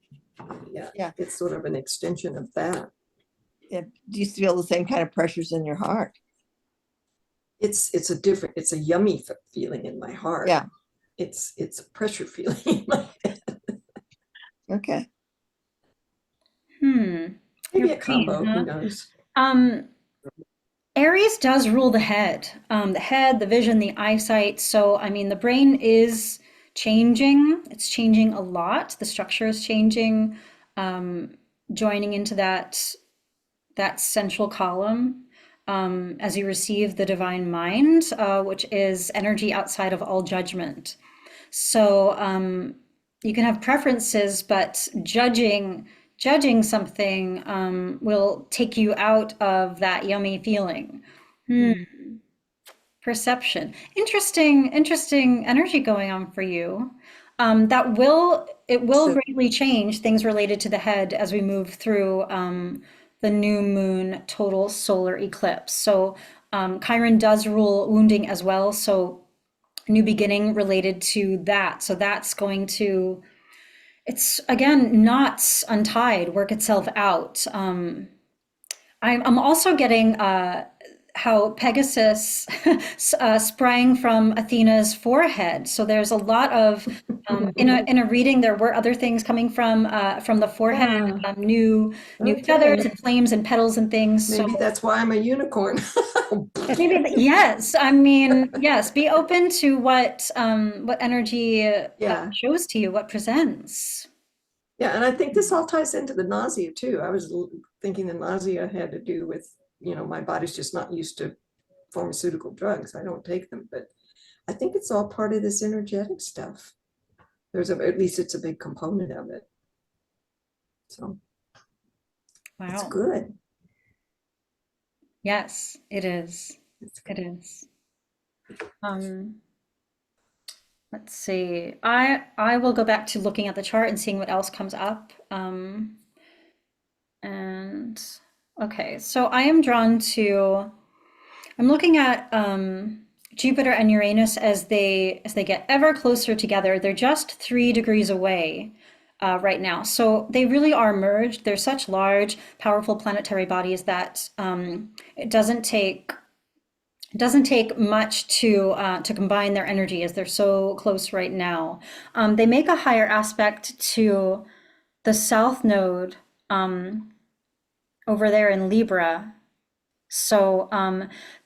Yeah, Yeah. it's sort of an extension of that. Do you feel the same kind of pressures in your heart? It's a yummy feeling in my heart. Yeah. It's a pressure feeling in my head. Okay. Your Maybe a brain, combo, who huh? knows? Um, Aries does rule the head, the vision, the eyesight. So, I mean, the brain is changing. It's changing a lot. The structure is changing, joining into that central column as you receive the divine mind, which is energy outside of all judgment. So you can have preferences, but judging something will take you out of that yummy feeling. Perception. Interesting energy going on for you. It will So, greatly change things related to the head as we move through the new moon total solar eclipse. So Chiron does rule wounding as well. So new beginning related to that. So that's going to it's again knots untied, work itself out. I'm also getting how Pegasus sprang from Athena's forehead. So there's a lot of in a reading. There were other things coming from the forehead, Yeah, new feathers okay. and flames and petals and things. So Maybe that's why I'm a unicorn. maybe yes. I mean yes. Be open to what energy Yeah, shows to you, what presents. yeah, and I think this all ties into the nausea too. I was thinking the nausea had to do with, my body's just not used to pharmaceutical drugs. I don't take them, but I think it's all part of this energetic stuff. At least it's a big component of it. So it's Wow. good. Yes, it is. It's It good. is. Um, let's see. I will go back to looking at the chart and seeing what else comes up. And okay, so I am drawn to. I'm looking at Jupiter and Uranus as they get ever closer together. They're just 3 degrees away right now, so they really are merged. They're such large, powerful planetary bodies that it doesn't take much to combine their energy as they're so close right now. They make a higher aspect to the South Node um, over there in Libra. So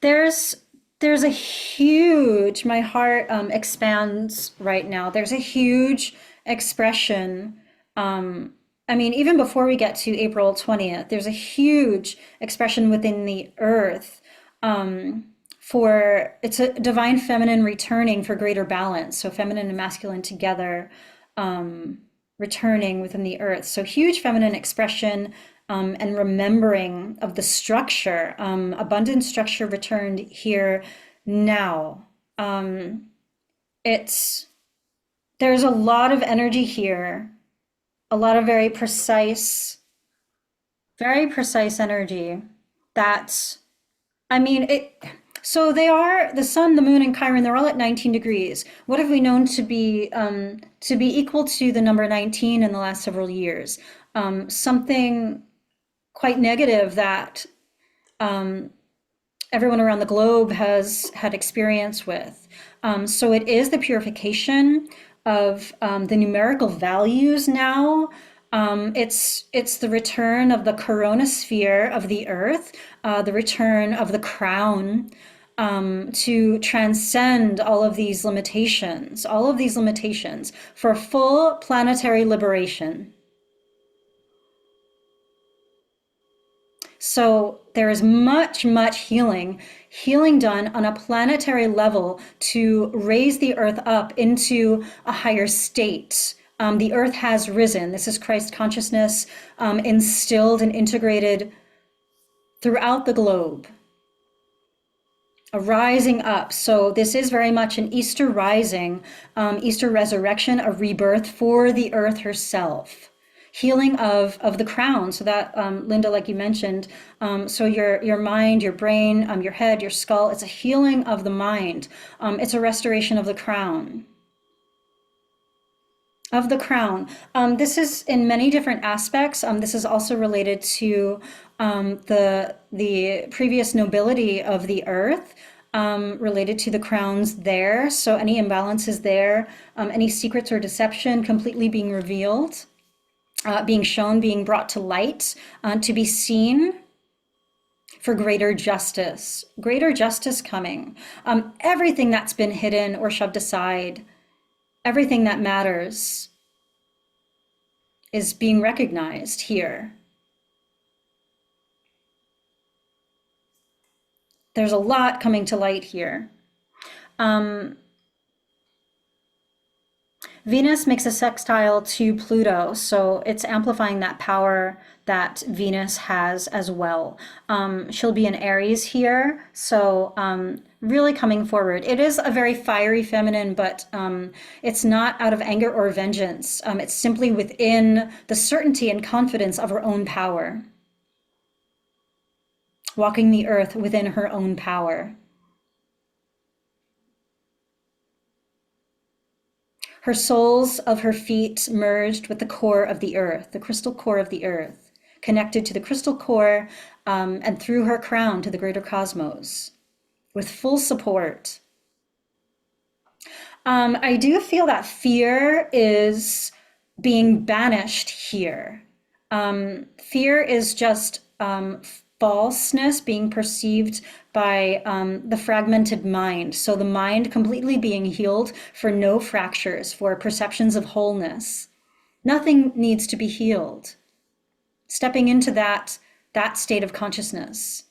there's there's a huge, my heart expands right now. There's a huge expression. Um, I mean, even before we get to April 20th, there's a huge expression within the earth um, for it's a divine feminine returning for greater balance. So feminine and masculine together returning within the earth. So huge feminine expression and remembering of the structure, abundant structure returned here now. It's there's a lot of energy here, a lot of very precise energy that I mean it. So they are the sun, the moon, and Chiron. They're all at 19 degrees. What have we known to be equal to the number 19 in the last several years? Something quite negative that everyone around the globe has had experience with. So it is the purification of the numerical values now. It's the return of the coronosphere of the earth, the return of the crown to transcend all of these limitations for full planetary liberation. So there is much healing done on a planetary level to raise the earth up into a higher state. The earth has risen. This is Christ consciousness instilled and integrated throughout the globe. A rising up. So this is very much an Easter rising, Easter resurrection, a rebirth for the earth herself. Healing of the crown, so that Linda, like you mentioned, so your mind, your brain, your head, your skull, it's a healing of the mind. It's a restoration of the crown. Of the crown. This is in many different aspects. This is also related to the previous nobility of the earth, related to the crowns there. So any imbalances there, any secrets or deception completely being revealed, being shown, being brought to light, to be seen for greater justice coming. Everything that's been hidden or shoved aside, everything that matters is being recognized here. There's a lot coming to light here. Venus makes a sextile to Pluto, so it's amplifying that power that Venus has as well. She'll be in Aries here, so really coming forward. It is a very fiery feminine, but it's not out of anger or vengeance. It's simply within the certainty and confidence of her own power, walking the earth within her own power. Her soles of her feet merged with the core of the earth, the crystal core of the earth, connected to the crystal core and through her crown to the greater cosmos with full support. I do feel that fear is being banished here. Fear is just falseness being perceived by the fragmented mind. So the mind completely being healed for no fractures, for perceptions of wholeness. Nothing needs to be healed. Stepping into that state of consciousness.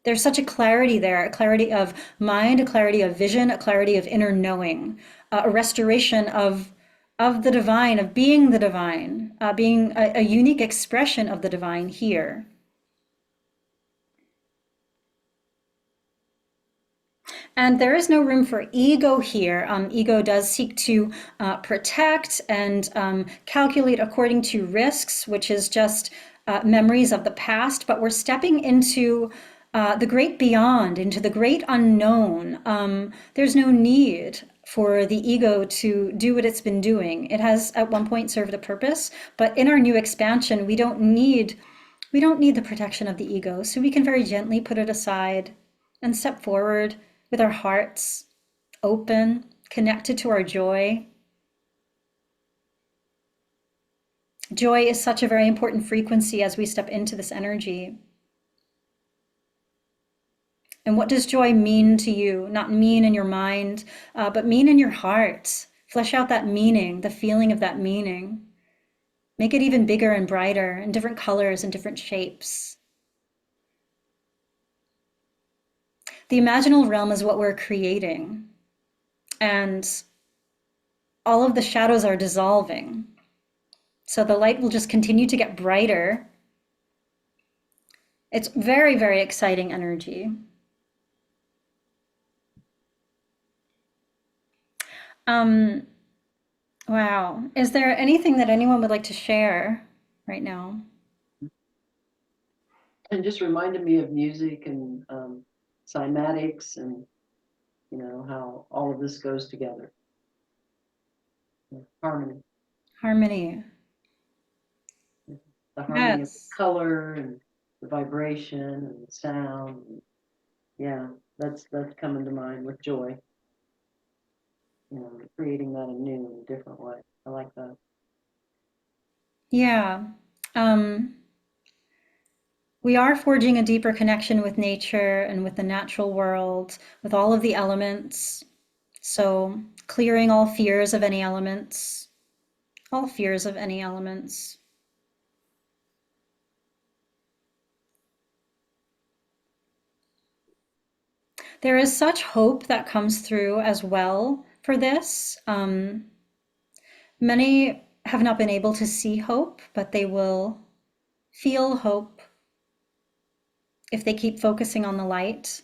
There's such a clarity there, a clarity of mind, a clarity of vision, a clarity of inner knowing, a restoration of the divine, of being the divine, being a unique expression of the divine here. And there is no room for ego here. Ego does seek to protect and calculate according to risks, which is just memories of the past, but we're stepping into the great beyond, into the great unknown. There's no need for the ego to do what it's been doing. It has at one point served a purpose, but in our new expansion, we don't need the protection of the ego, so we can very gently put it aside and step forward with our hearts open, connected to our joy. Joy is such a very important frequency as we step into this energy. And what does joy mean to you? Not mean in your mind, but mean in your heart. Flesh out that meaning, the feeling of that meaning. Make it even bigger and brighter in different colors and different shapes. The imaginal realm is what we're creating. And all of the shadows are dissolving. So the light will just continue to get brighter. It's very, very exciting energy. Wow. Is there anything that anyone would like to share right now? And just reminded me of music and cymatics and, you know, how all of this goes together. Harmony. Harmony. The harmony of the Yes. color and the vibration and the sound. Yeah, that's coming to mind with joy. You know, creating that anew in a different way. I like that. Yeah. We are forging a deeper connection with nature and with the natural world, with all of the elements. So clearing all fears of any elements, all fears of any elements. There is such hope that comes through as well for this. Many have not been able to see hope, but they will feel hope if they keep focusing on the light.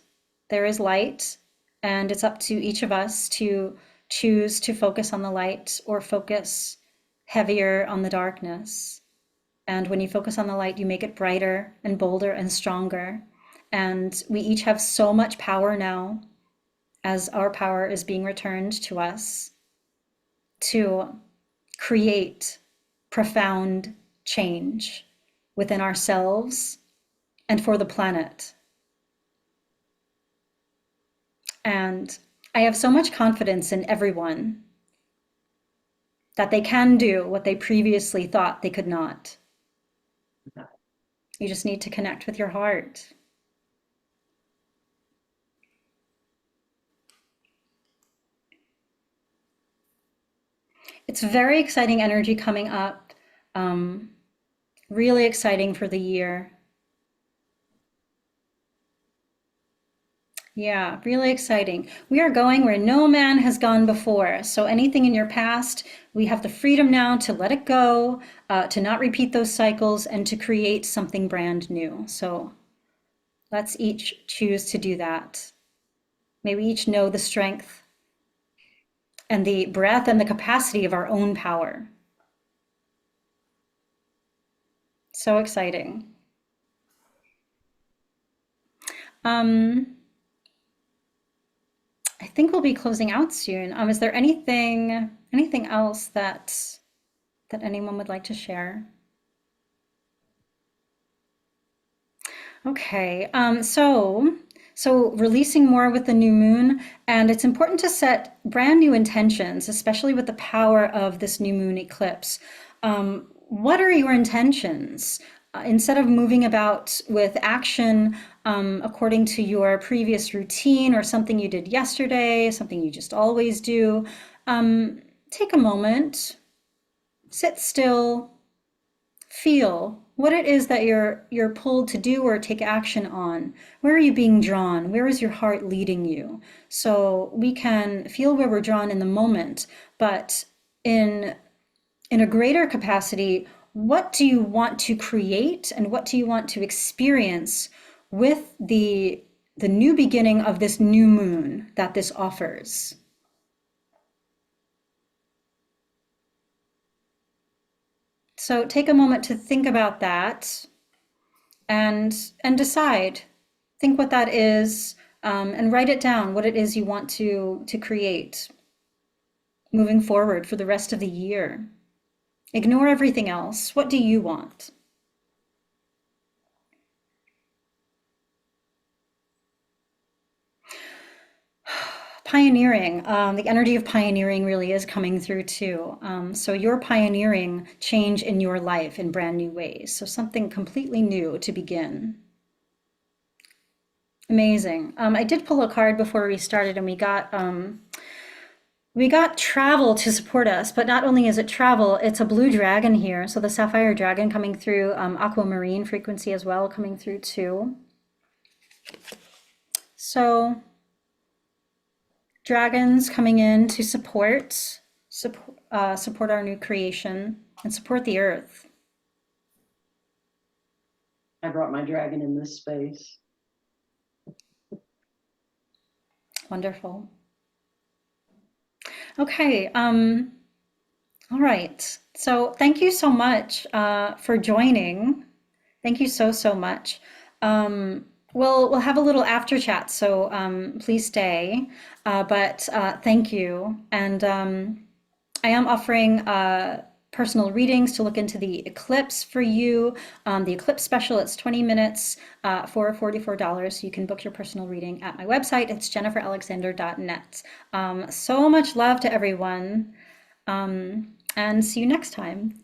There is light, and it's up to each of us to choose to focus on the light or focus heavier on the darkness. And when you focus on the light, you make it brighter and bolder and stronger. And we each have so much power now, as our power is being returned to us, to create profound change within ourselves and for the planet. And I have so much confidence in everyone that they can do what they previously thought they could not. You just need to connect with your heart. It's very exciting energy coming up. Really exciting for the year. Yeah, really exciting. We are going where no man has gone before. So anything in your past, we have the freedom now to let it go, to not repeat those cycles, and to create something brand new. So let's each choose to do that. May we each know the strength and the breadth and the capacity of our own power. So exciting. I think we'll be closing out soon. Is there anything else that anyone would like to share? Okay, so releasing more with the new moon, and it's important to set brand new intentions, especially with the power of this new moon eclipse. What are your intentions? Instead of moving about with action according to your previous routine or something you did yesterday, something you just always do, take a moment, sit still, feel what it is that you're pulled to do or take action on. Where are you being drawn? Where is your heart leading you? So we can feel where we're drawn in the moment, but in a greater capacity, what do you want to create and what do you want to experience with the new beginning of this new moon that this offers? So take a moment to think about that and decide. Think what that is, and write it down, what it is you want to create moving forward for the rest of the year. Ignore everything else. What do you want? Pioneering, the energy of pioneering really is coming through too. So you're pioneering change in your life in brand new ways. So something completely new to begin. Amazing. I did pull a card before we started, and we got travel to support us. But not only is it travel, it's a blue dragon here. So the sapphire dragon coming through, aquamarine frequency as well coming through too. So dragons coming in to support our new creation and support the earth. I brought my dragon in this space. Wonderful. Okay, all right. So thank you so much for joining. Thank you so much. We'll have a little after chat, so please stay. But thank you. And I am offering personal readings to look into the eclipse for you. The eclipse special, it's 20 minutes for $44. You can book your personal reading at my website. It's jenniferalexander.net. So much love to everyone, and see you next time.